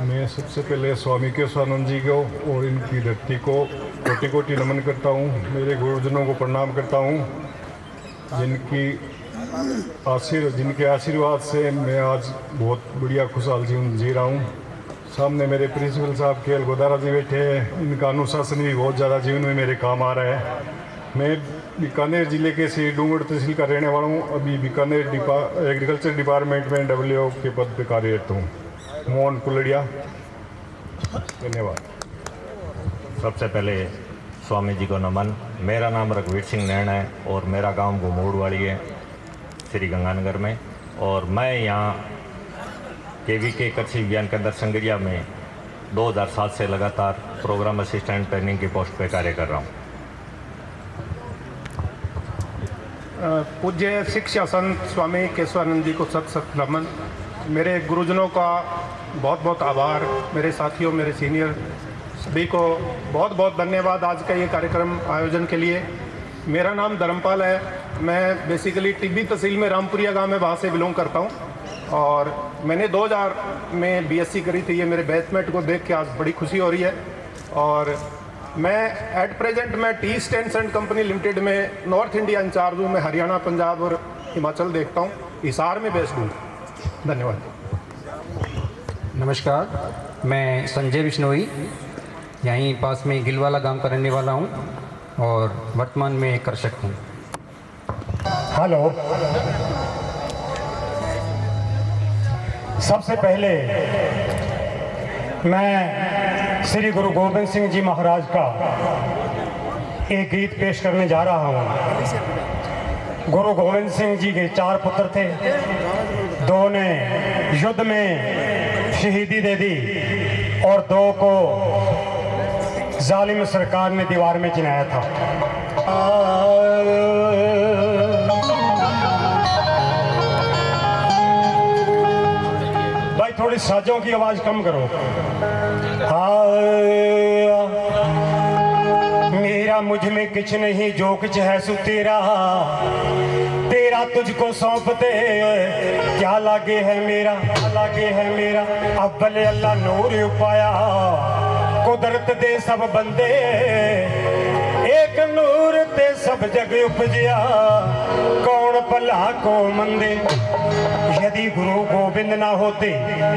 Speaker 8: मैं सबसे पहले स्वामी केशवानंद जी को और इनकी धरती को कोटि कोटि नमन करता हूँ। मेरे गुरुजनों को प्रणाम करता हूँ, जिनके आशीर्वाद से मैं आज बहुत बढ़िया खुशहाल जीवन जी रहा हूँ। सामने मेरे प्रिंसिपल साहब KL गोदारा जी बैठे हैं, इनका अनुशासन भी बहुत ज़्यादा जीवन में मेरे काम आ रहा है। मैं बीकानेर जिले के श्री डूंगढ़ तहसील का रहने वाला हूँ। अभी बीकानेर एग्रीकल्चर डिपार्टमेंट में WO के पद पर कार्यरत हूँ। मोहन कुलड़िया। धन्यवाद।
Speaker 15: सबसे पहले स्वामी जी को नमन। मेरा नाम रघुवीर सिंह नैन है और मेरा गांव घुमोड़वाड़ी है श्री गंगानगर में, और मैं यहाँ KVK कृषि विज्ञान केंद्र संगरिया में 2007 से लगातार प्रोग्राम असिस्टेंट ट्रेनिंग की पोस्ट पे कार्य कर रहा हूँ।
Speaker 17: पूज्य शिक्षा संत स्वामी केशवानंद जी को सत सत नमन। मेरे गुरुजनों का बहुत बहुत आभार। मेरे साथियों, मेरे सीनियर सभी को बहुत बहुत धन्यवाद आज का ये कार्यक्रम आयोजन के लिए। मेरा नाम धर्मपाल है। मैं बेसिकली टिब्बी तहसील में रामपुरिया गांव में वहाँ से बिलोंग करता हूँ, और मैंने 2000 में BSc करी थी। ये मेरे बैचमेट को देख के आज बड़ी खुशी हो रही है। और मैं एट प्रेजेंट मैं T stands and company limited में नॉर्थ इंडिया इंचार्ज हूँ। मैं हरियाणा, पंजाब और हिमाचल देखता हूँ। हिसार में बेस्ड हूँ। धन्यवाद।
Speaker 25: नमस्कार, मैं संजय बिश्नोई, यहीं पास में गिलवाला गांव का रहने वाला हूं और वर्तमान में कृषक हूं।
Speaker 26: हेलो, सबसे पहले मैं श्री गुरु गोबिंद सिंह जी महाराज का एक गीत पेश करने जा रहा हूँ। गुरु गोविंद सिंह जी के 4 पुत्र थे, 2 ने युद्ध में शहीदी दे दी और 2 को जालिम सरकार ने दीवार में चिनाया था। भाई थोड़ी साजों की आवाज कम करो। मेरा मुझ में कुछ नहीं, जो कुछ है सो तेरा, तेरा तुझको सौंपते क्या लागे है मेरा, लागे है मेरा। अव्वल अल्लाह नूर उपाया, कुदरत दे सब बंदे, एक नूर ते सब जग उपजिया, कौन भला को मंदे। यदि गुरु गोविंद ना होते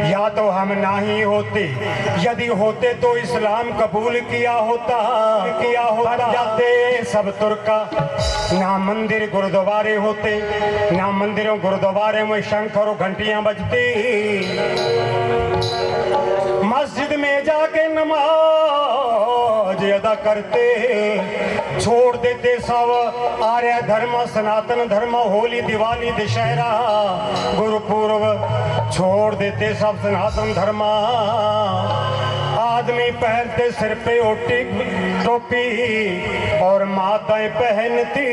Speaker 26: या तो हम ना ही होते, यदि होते तो इस्लाम कबूल किया होता, किया होता। जाते सब तुर्का, ना मंदिर गुरुद्वारे होते, ना मंदिरों गुरुद्वारे में शंख और घंटियां बजती, मस्जिद में जाके नमाज अदा करते, छोड़ देते सब आर्य धर्म, सनातन धर्म, होली दिवाली दशहरा गुरुपूर्व, छोड़ देते सब सनातन धर्म। आदमी पहनते सिर पे ओटी टोपी और माताएं पहनती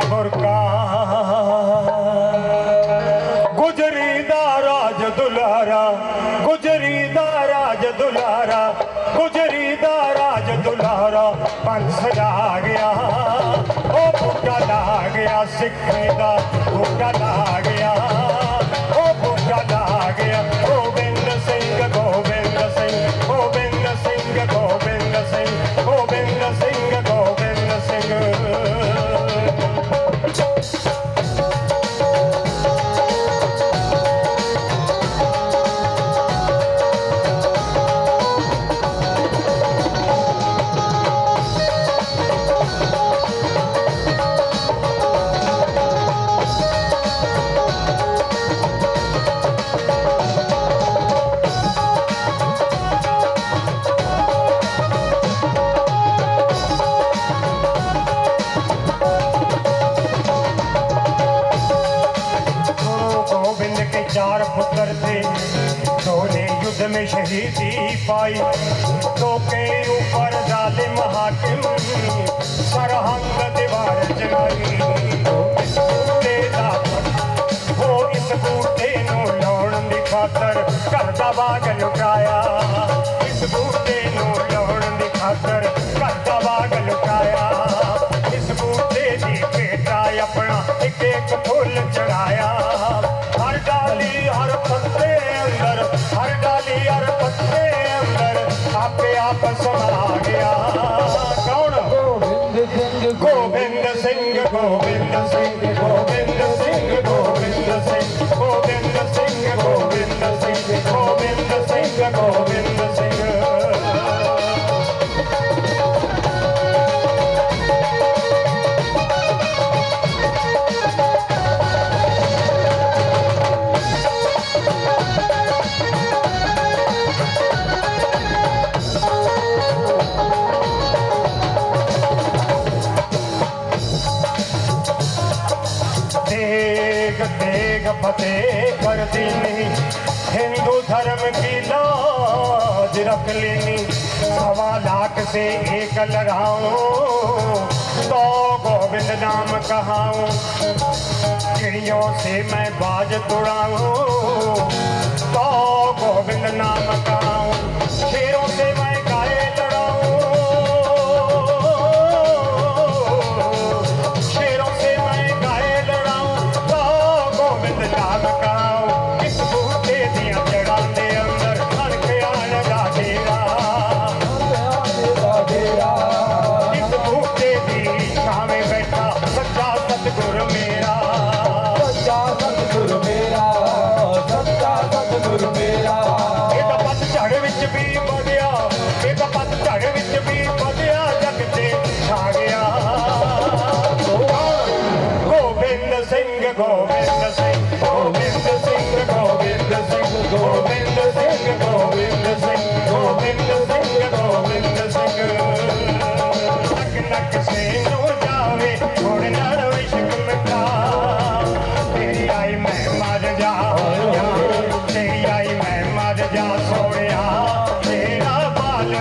Speaker 26: बुर्का। गुजरी दा राज दुलारा, गुजरी दा राज दुलारा, गुजरी दा राज दुलारा, पंथ सजा गया, ओ बूटा ला गया, सिक्खी दा बूटा ला गया, ओ बूटा ला गया। गोविंद सिंह, गोविंद सिंह, गोविंद सिंह, गोविंद सिंह, गोविंद सिंह, गोविंद सिंह। में शहीदी पाई, 2 के ऊपर जालिम हाकिम सरहंद दीवार जलाई। वो इस बूटे नू लाउण दी खातर घर दा बाग लुटाया, इस बूटे नू लाउण दी खातर घर दा बाग लुटाया। इस बूटे दी बेटा अपना एक एक फुल चढ़ाया, हर डाली हर पत्ते अंदर, हर डाली हर पत्ते अंदर आपे आप समा गया। कौन? गोविंद सिंह, गोविंद सिंह, गोविंद सिंह, गोविंद सिंह, गोविंद सिंह, गोविंद सिंह, गोविंद सिंह, गोविंद सिंह, गोविंद सिंह। फतेह कर दीनी, हिंदू धर्म की लाज रख लेनी। 1.25 लाख से 1 लड़ाऊं, तो गोविंद नाम कहाऊं। चिड़ियों से मैं बाज तुड़ाऊं, तो गोविंद नाम कहाऊं। शेरों से मैं गाय लड़ाऊं, शेरों से मैं गाय लड़ाऊं, तो गोविंद नाम कहाऊं। इस बूटे दियां जड़ां दे अंदर हर ख्याल दा डेरा, इस बूटे दी छावें बैठा सच्चा सतगुर मेरा, सच्चा सतगुर मेरा, सच्चा सतगुर मेरा। ये तो पतझड़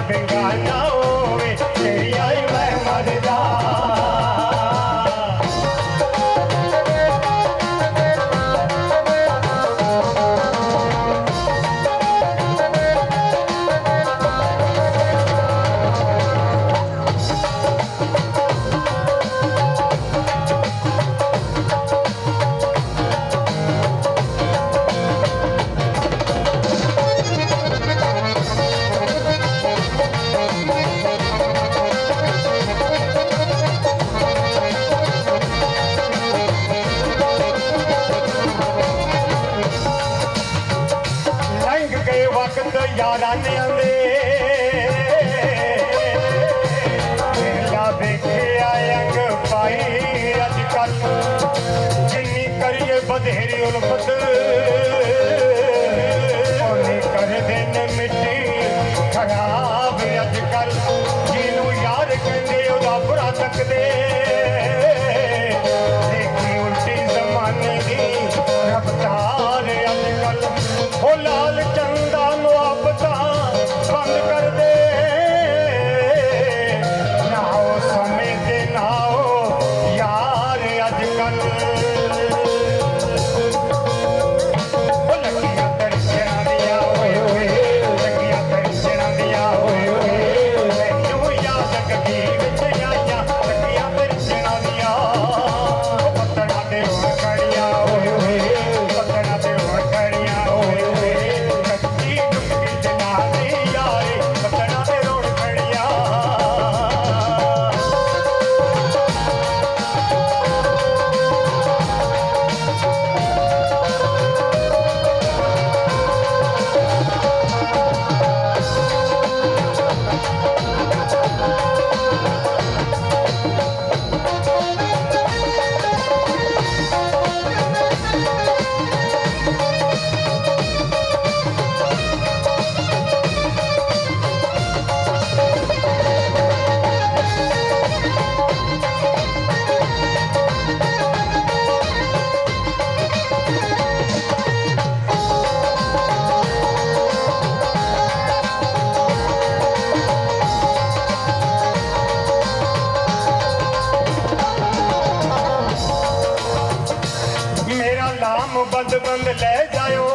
Speaker 26: बेगाना होवे तेरी आई मैं मर जा। याराने आंदे मेला देखे आयंग पाई अजकल जिन्नी करिए बधेरी उल्फत ओने कर देन मिट्टी खराब अजकल जिनू यार कहंदे ओदा बुरा तकदे देखी उल्टी जमाने दी रफ्तार अजकल ओ लाल चंदा बंद कर दे ना हो समय दे ना हो यार अजकल लगिया दर्शन दिया होए होए लगिया दर्शन दिया होए होए मैनू याद कभी विच आया लगिया दर्शन दिया पत्तड़ा ते रोड़ खड़िया होए होए पत्तड़ा ते रोड़ खड़िया होए होए कच्ची डुबकी जना बंद बंद ले जाओ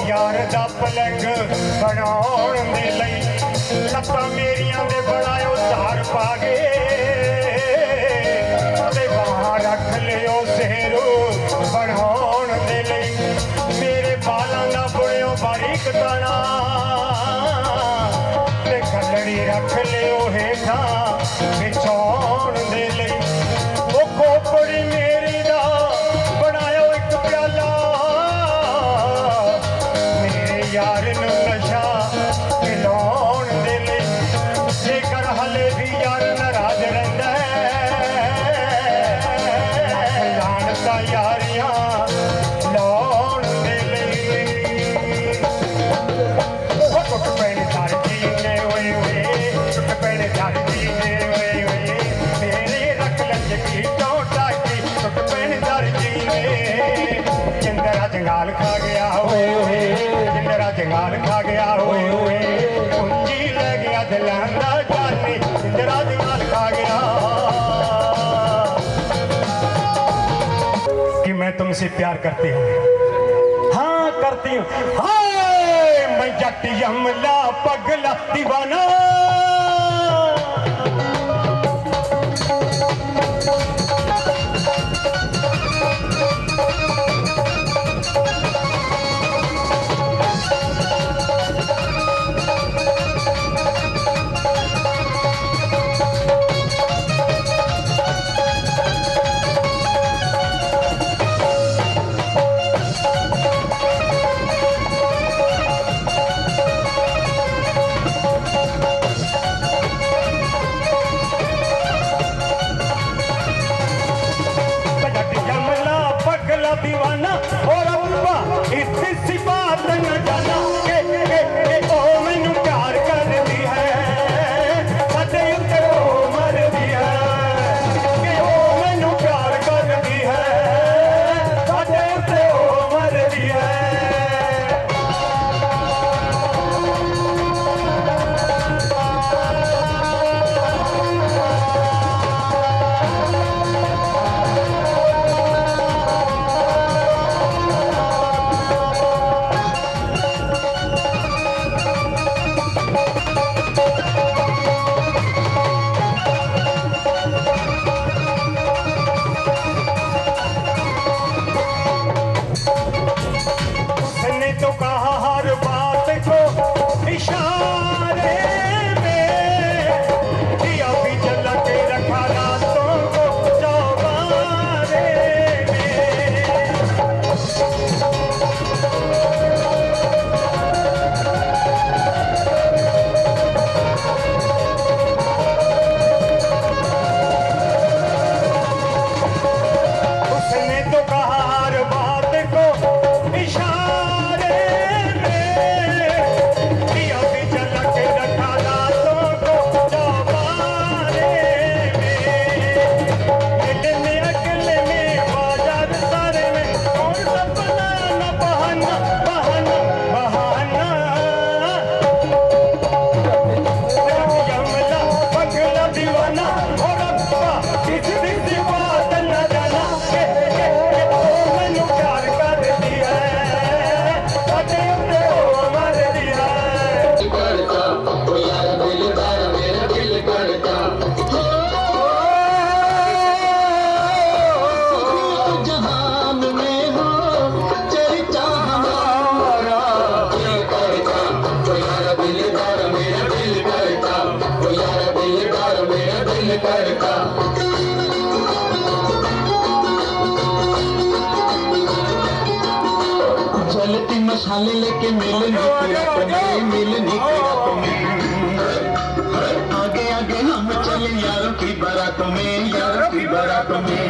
Speaker 26: यार दा पलंग बनाउण दे लई लत्तां मेरियां दे बनायो धार पागे ते बाहां रख लियो सेरू बनाउण दे लई मेरे बालां दा बुणियो बारीक ताना ते खलड़ी रख लियो हेठां बिछाउण दे लई ओ खोपड़ी मेरी यार नू नशा खिलाउण दे लई जेकर हले भी यार नाराज रहिंदा लानता यारियां लाउण दे लई टुट पैने सारे जीने ओए ओए टुट पैने सारे जीने ओए ओए मेरे रख लचकी टोटा की टुट पैने सारे जीने जिंदरा जंगाल खा गया ओए ओए जंगाल खा गया होए होए पूंजी ले गया दिलांदा जानी इंदरा जंगाल खा गया कि मैं तुमसे प्यार करती हूँ हाँ करती हूँ हाय मैं जट यमला पगला दीवाना
Speaker 3: हाल लेके मिलने की रात में, मिलने की रात में। आगे आगे हम चले यारों की बारातों में, यारों की बारातों में।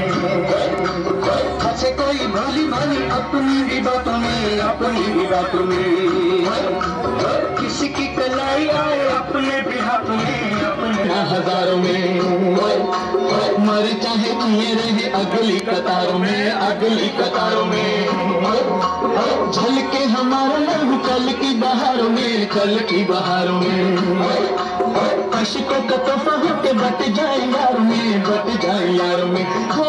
Speaker 3: हंसे कोई भोली भाली अपनी भी बातों में, अपनी भी बातों में। किसी की कलाई आए अपने भी हाथ में, अपने हजारों में। मर चाहे तुम्हें रहे अगली कतारों में, अगली कतारों में। झलके हमारा लहू कल की बहारों में, कल की बहारों में। अशकों का तोहफा होके बट जाए यारों में, बट जाए यारों में। हो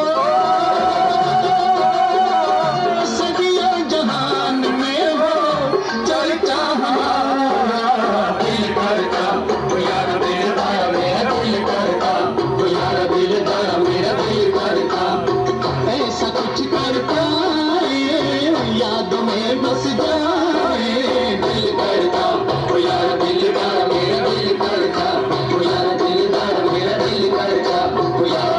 Speaker 3: सदियों जहान में हो चर्चा हमारा। दिल करता वो यार दिल दारा, मेरा दिल करता वो यार दिल दारा, मेरा दिल करता। ऐसा कुछ करता यादों में बस जाए। दिल करता वो यार दिल दारा, मेरा दिल करता वो यार दिल दारा, मेरा दिल करता वो यार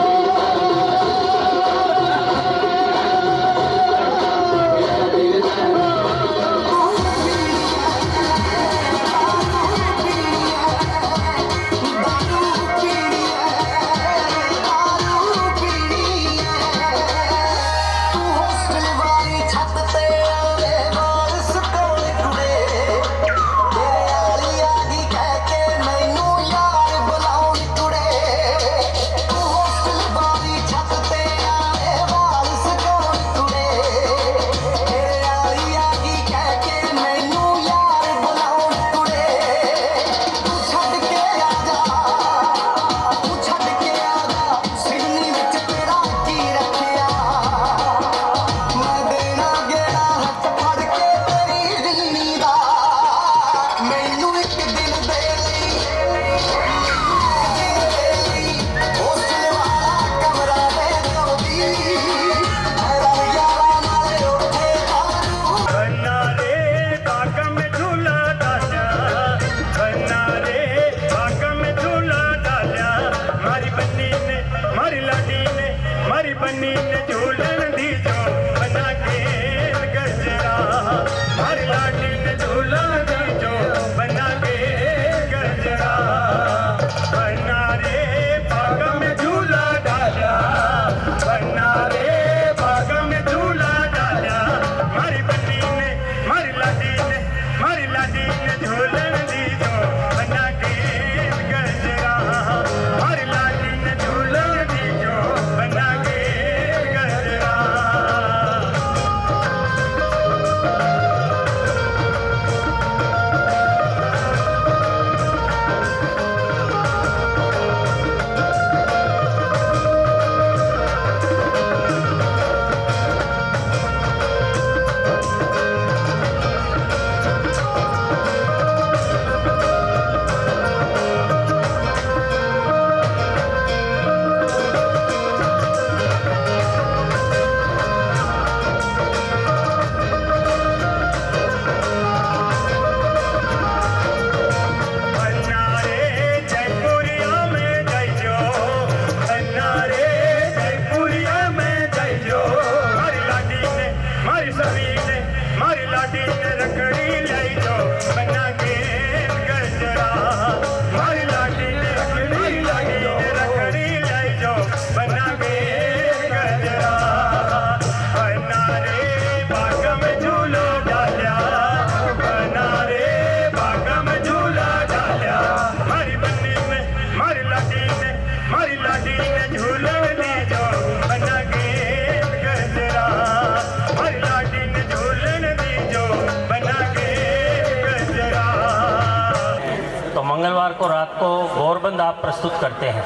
Speaker 5: मंगलवार को रात को गौरबंद आप प्रस्तुत करते हैं।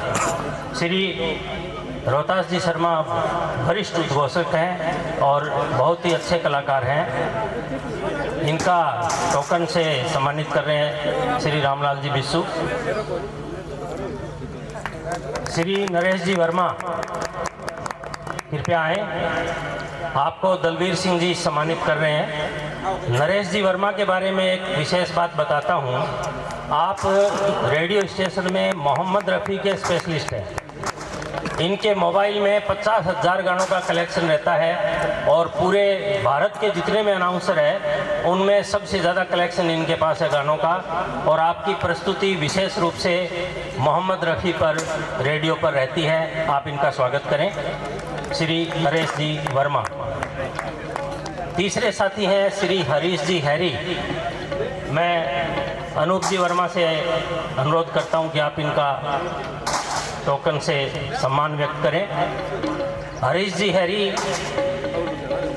Speaker 5: श्री रोहतास जी शर्मा वरिष्ठ उद्घोषक हैं और बहुत ही अच्छे कलाकार हैं। इनका टोकन से सम्मानित कर रहे हैं श्री रामलाल जी बिस्सू। श्री नरेश जी वर्मा कृपया आए। आपको दलवीर सिंह जी सम्मानित कर रहे हैं। नरेश जी वर्मा के बारे में एक विशेष बात बताता हूँ। आप रेडियो स्टेशन में मोहम्मद रफ़ी के स्पेशलिस्ट हैं। इनके मोबाइल में 50,000 गानों का कलेक्शन रहता है और पूरे भारत के जितने में अनाउंसर है उनमें सबसे ज़्यादा कलेक्शन इनके पास है गानों का। और आपकी प्रस्तुति विशेष रूप से मोहम्मद रफ़ी पर रेडियो पर रहती है। आप इनका स्वागत करें, श्री नरेश जी वर्मा। तीसरे साथी हैं श्री हरीश जी हैरी। मैं अनूप जी वर्मा से अनुरोध करता हूं कि आप इनका टोकन से सम्मान व्यक्त करें। हरीश जी हैरी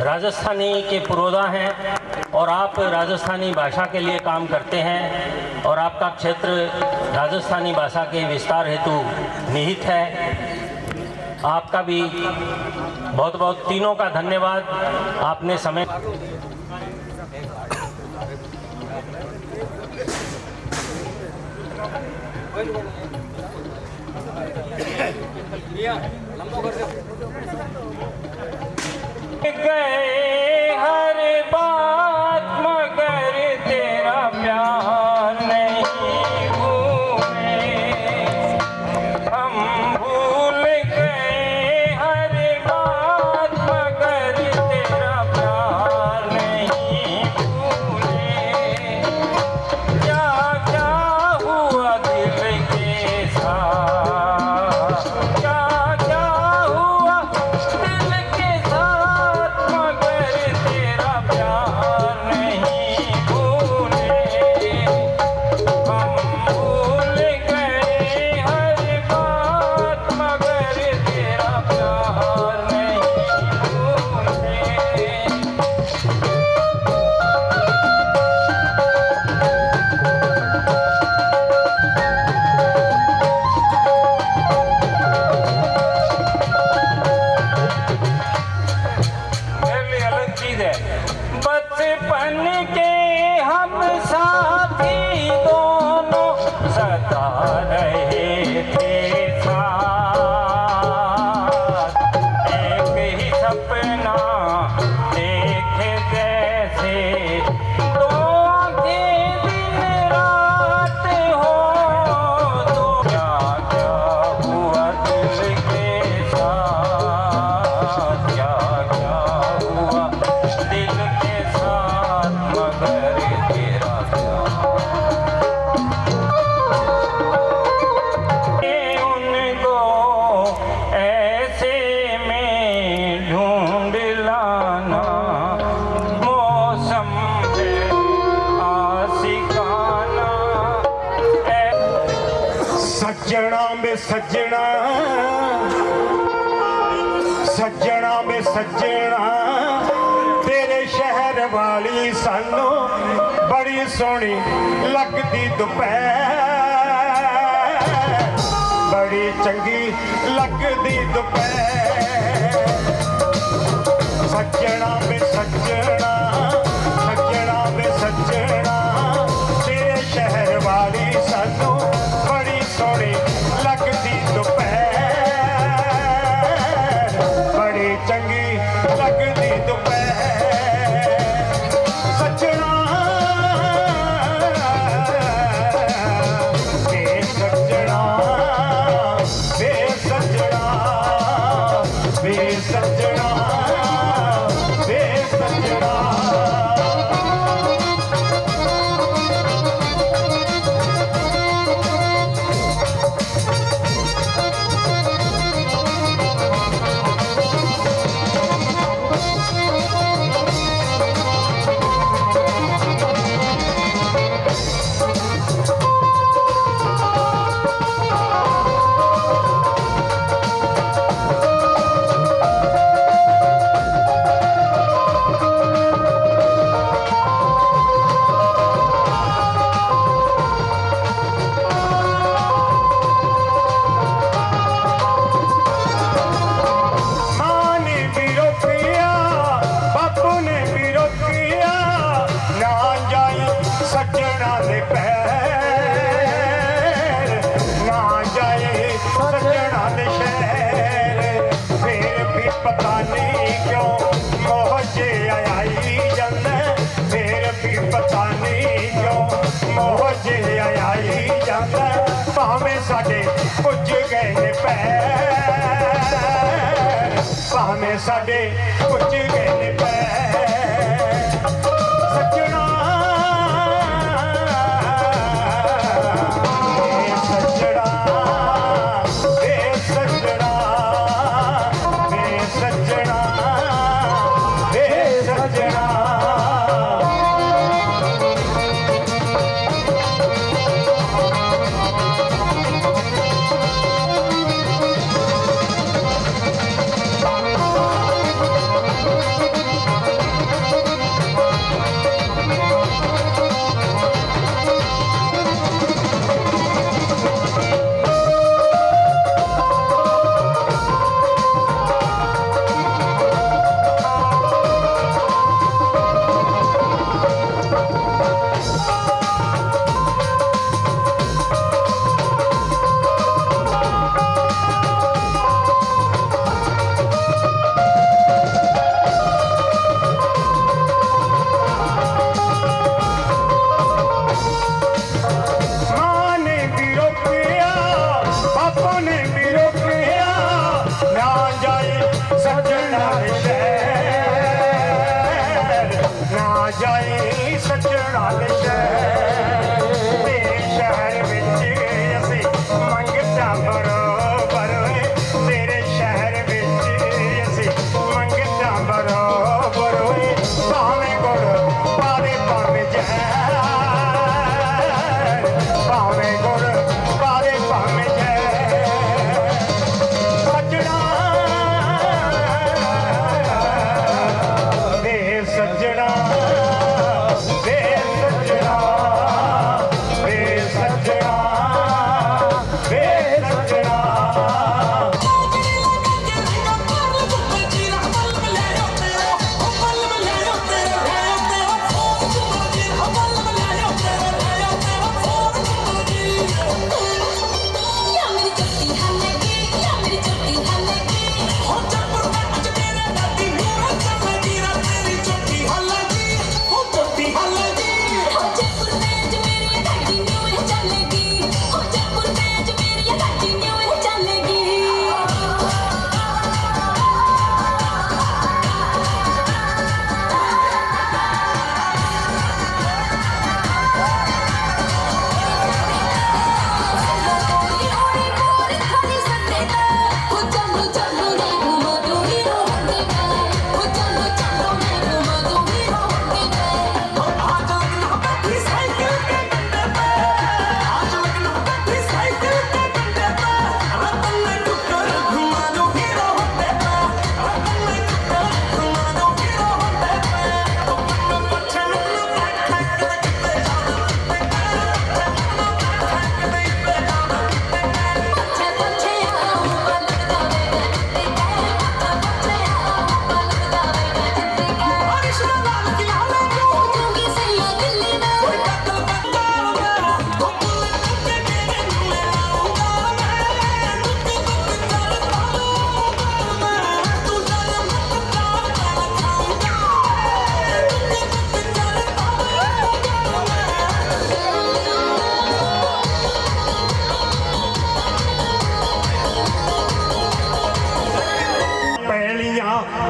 Speaker 5: राजस्थानी के पुरोधा हैं और आप राजस्थानी भाषा के लिए काम करते हैं और आपका क्षेत्र राजस्थानी भाषा के विस्तार हेतु निहित है। आपका भी बहुत बहुत तीनों का धन्यवाद। आपने समय
Speaker 16: गए हर बात मगर तेरा प्यार नहीं भूले, हम भूल गए हर बात मगर तेरा प्यार नहीं भूले। क्या क्या हुआ दिल के साथ, क्या क्या हुआ दिल के साथ मगर तेरा प्यार नहीं भूले, हम भूल गए हर बात मगर तेरा प्यार नहीं भूले। पहले अलग चीज है, बचपन के हम साथी दोनों सदा रहे थे साथ, एक ही सपना देखे जैसे दो आंखें दिन रात हो तो क्या क्या हुआ दिल के साथ, क्या क्या हुआ दिल के साथ मगर तेरा प्यार। उनको ऐसे में ढूंढ लाना मौसम है आशिकाना।
Speaker 26: सज्जना में सज्जना, सज्जना में सज्जना, तेरे शहर वाली सानू बड़ी सोहनी लगदी दोपहर, बड़ी चंगी लगदी दोपहर। सज्जना में सज्जना, सज्जना में सज्जना, तेरे शहर वाली सानू बड़ी सोहनी लगदी दोपहर, बड़ी चंगी लगदी दोपहर। सज्जना वे सज्जना, वे सज्जना, वे सज्जना, वे सज्जना। माँ ने भी रोकिया, बापू ने भी रोकिया, ना जाई सज्जना दे पैर, ना जाए सज्जना दे शहर। फिर भी पता नहीं क्यों मोहजे आई जाने, फिर भी पता नहीं क्यों मोहजे आई जाने। भावें साडे पुज गए ने पैर, भावें साडे कुछ कहने पै सजना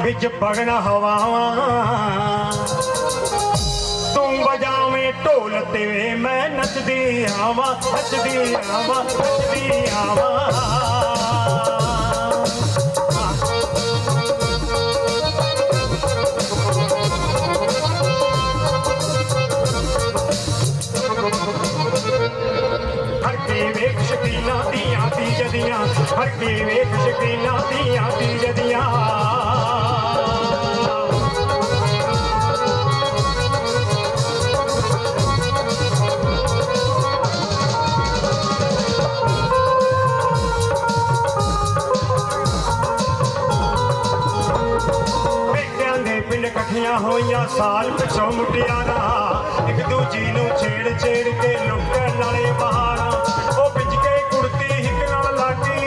Speaker 26: बिच पगन हवावां तू बजावे ढोल ते मैं नचदी आवां नचदी आवां नचदी आवां हर के वेख शकीना दियां दी जदियां हर के वेख शकीना दियां दी जदियां कठियां होइयां साल पिछों मुटियारा एक दूजी नू छेड़ छेड़ के लुटण वाले बहारा ओ बिच के कुड़ती हिक नाल लागी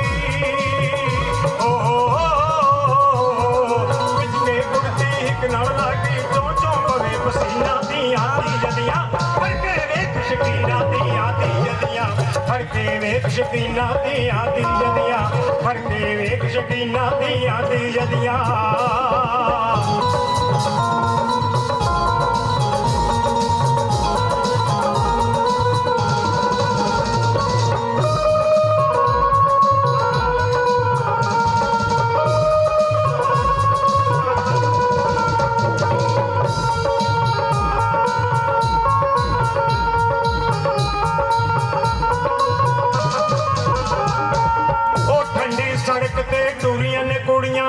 Speaker 26: बिच के कुड़ती हिक नाल लागी चों चों पवे पसीना दियां दी जदियां हर के वेख शकीना दियां दी जदियां हर के वेख शकीना दिया दी जदिया फड़ के वेख शकीना दिया दी जदिया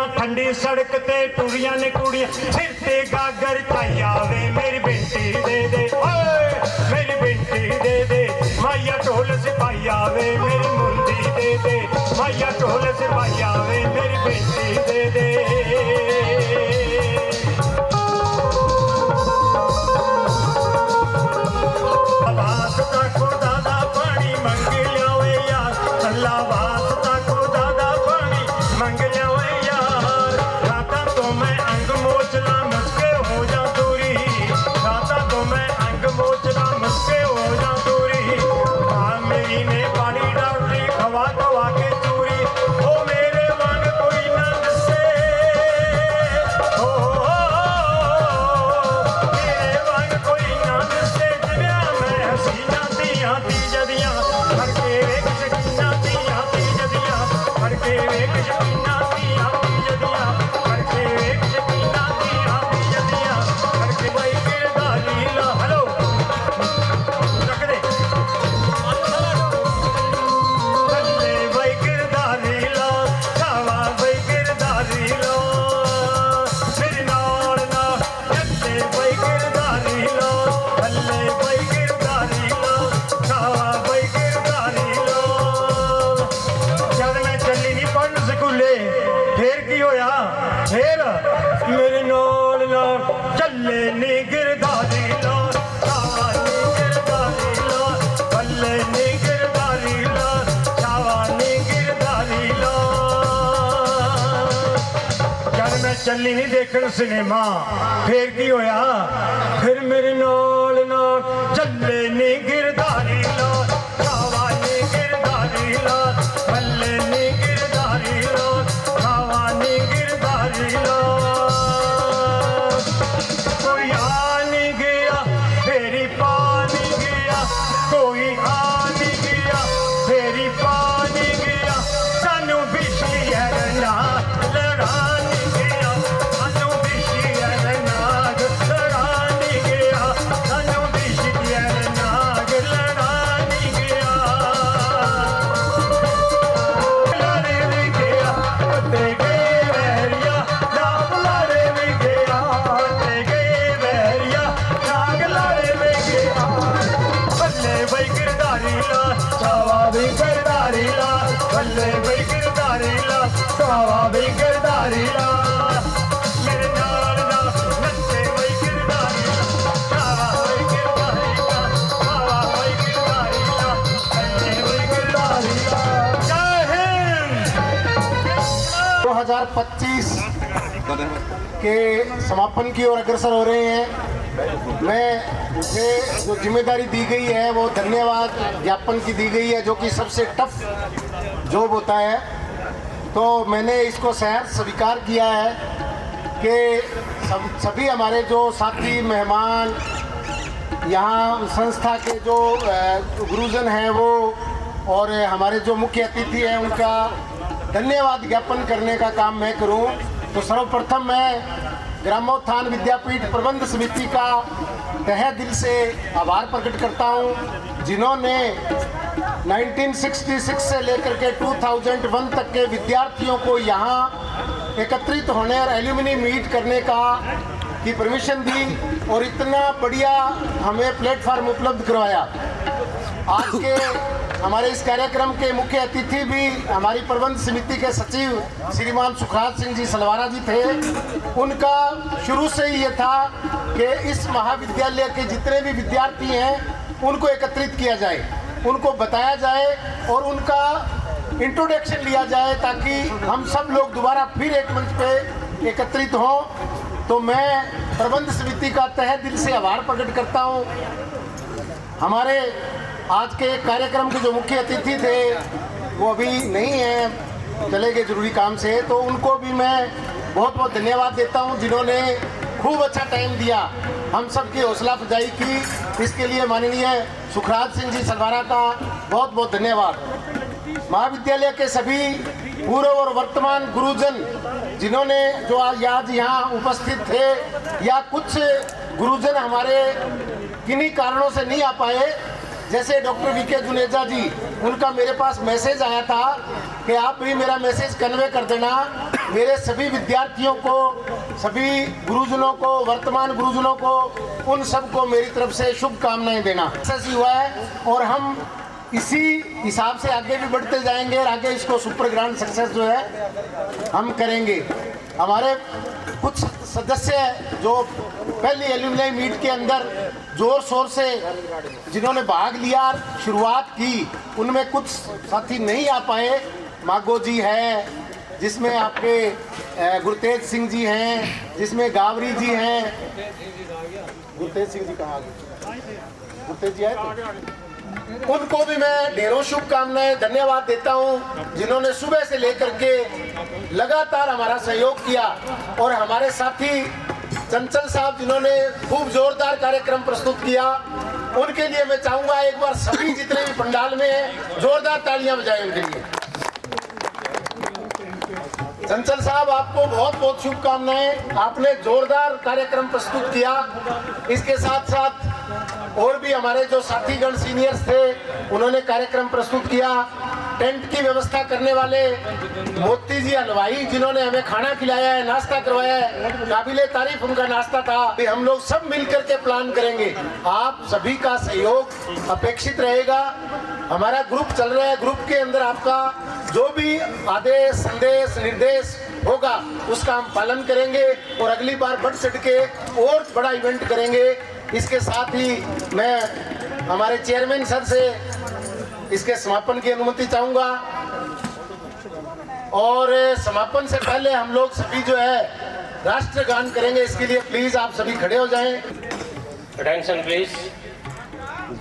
Speaker 26: ठंडी सड़क ते टुरियां ने कुड़ियां सिर ते गागर पाई आवे मेरी बेटी दे दे ओए मेरी बेटी दे दे माया ढोल सिपाही आवे मेरी मुंडी दे दे माया ढोल सिपाही आवे मेरी बेटी दे दे वास्ता को दादा पानी मंग लियावे यार अल्लाह वास्ता को दादा पानी मंग लियावे चली नहीं देखन सिनेमा फिर की होया फिर मेरे नाल ना चले नी गिरधारी ला खावा नी गिरधारी ला बल्ले नी गिरधारी ला खावा नी गिरधारी ला कोई आ नहीं गया फेरी पा नहीं गया कोई आ नहीं गया फेरी पा नहीं गया सानू बिजली है ना लड़ा
Speaker 1: के समापन की ओर अग्रसर हो रहे हैं। मैं मुझे जो जिम्मेदारी दी गई है वो धन्यवाद ज्ञापन की दी गई है, जो कि सबसे टफ जॉब होता है। तो मैंने इसको सहर्ष स्वीकार किया है कि सभी हमारे जो साथी मेहमान यहाँ संस्था के जो गुरुजन हैं वो और हमारे जो मुख्य अतिथि हैं उनका धन्यवाद ज्ञापन करने का काम मैं करूं। तो सर्वप्रथम मैं ग्रामोत्थान विद्यापीठ प्रबंध समिति का तहे दिल से आभार प्रकट करता हूं, जिन्होंने 1966 से लेकर के 2001 तक के विद्यार्थियों को यहाँ एकत्रित होने और एल्यूमिनी मीट करने की परमिशन दी और इतना बढ़िया हमें प्लेटफार्म उपलब्ध करवाया। आज के हमारे इस कार्यक्रम के मुख्य अतिथि भी हमारी प्रबंध समिति के सचिव श्रीमान सुखराज सिंह जी सलवारा जी थे। उनका शुरू से ही ये था कि इस महाविद्यालय के जितने भी विद्यार्थी हैं उनको एकत्रित किया जाए, उनको बताया जाए और उनका इंट्रोडक्शन लिया जाए, ताकि हम सब लोग दोबारा फिर एक मंच पे एकत्रित हों। तो मैं प्रबंध समिति का तहे दिल से आभार प्रकट करता हूँ। हमारे आज के कार्यक्रम के जो मुख्य अतिथि थे वो अभी नहीं हैं, चले गए जरूरी काम से, तो उनको भी मैं बहुत बहुत धन्यवाद देता हूं जिन्होंने खूब अच्छा टाइम दिया, हम सब की हौसला अफजाई की। इसके लिए माननीय सुखराज सिंह जी सलवारा का बहुत बहुत धन्यवाद। महाविद्यालय के सभी पूर्व और वर्तमान गुरुजन जिन्होंने जो आज यहाँ उपस्थित थे, या कुछ गुरुजन हमारे किन्हीं कारणों से नहीं आ पाए, जैसे डॉक्टर वीके जुनेजा जी, उनका मेरे पास मैसेज आया था कि आप भी मेरा मैसेज कन्वे कर देना, मेरे सभी विद्यार्थियों को, सभी गुरुजनों को, वर्तमान गुरुजनों को, उन सबको मेरी तरफ से शुभकामनाएं देना। ऐसा हुआ है और हम इसी हिसाब से आगे भी बढ़ते जाएंगे और आगे इसको सुपर ग्रांड सक्सेस जो है हम करेंगे। हमारे कुछ सदस्य जो पहली एल्यूमिनाई मीट के अंदर जोर शोर से जिन्होंने भाग लिया, शुरुआत की, उनमें कुछ साथी नहीं आ पाए। मागो जी है, जिसमें आपके गुरतेज सिंह जी हैं, जिसमें गावरी जी हैं। गुरतेज सिंह जी कहाँ आ गए? गुरतेज जी आए थे? उनको भी मैं ढेरों शुभकामनाएं, धन्यवाद देता हूं जिन्होंने सुबह से लेकर के लगातार हमारा सहयोग किया। और हमारे साथी चंचल साहब जिन्होंने खूब जोरदार कार्यक्रम प्रस्तुत किया, उनके लिए मैं चाहूंगा एक बार सभी जितने भी पंडाल में हैं जोरदार तालियां बजाएं उनके लिए। चंचल साहब, आपको बहुत बहुत शुभकामनाएं, आपने जोरदार कार्यक्रम प्रस्तुत किया। इसके साथ साथ और भी हमारे जो साथीगण सीनियर्स थे उन्होंने कार्यक्रम प्रस्तुत किया। टेंट की व्यवस्था करने वाले मोती जी हलवाई जिन्होंने हमें खाना खिलाया है, नाश्ता करवाया है, काबिले तारीफ उनका नाश्ता था। हम लोग सब मिलकर के प्लान करेंगे, आप सभी का सहयोग अपेक्षित रहेगा। हमारा ग्रुप चल रहा है, ग्रुप के अंदर आपका जो भी आदेश, संदेश, निर्देश होगा उसका हम पालन करेंगे और अगली बार बढ़ चढ़ के और बड़ा इवेंट करेंगे। इसके साथ ही मैं हमारे चेयरमैन सर से इसके समापन की अनुमति चाहूंगा। और समापन से पहले हम लोग सभी जो है राष्ट्रगान करेंगे, इसके लिए प्लीज आप सभी खड़े हो जाएं।
Speaker 16: Attention please.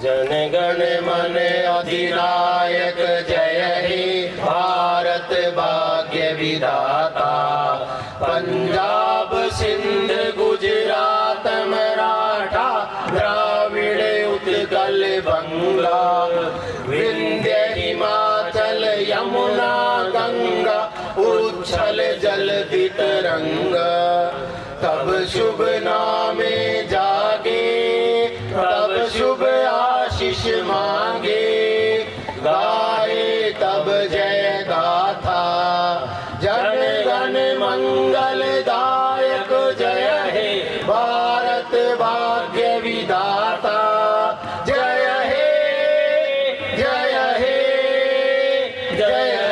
Speaker 16: जन गण मन अधिनायक जय हे भारत भाग्य विधाता, पंजाब सिंध गुजरात मराठा द्राविड़ उत्कल बंगा, विंध्य हिमाचल यमुना गंगा उच्छल जल तरंगा। तब शुभ नामे जागे, तब शुभ आशीष मांगे, गाए तब जय गाथा। जन गण मंगल दायक जय हे भारत भाग्य विधाता, जय हे जय हे जय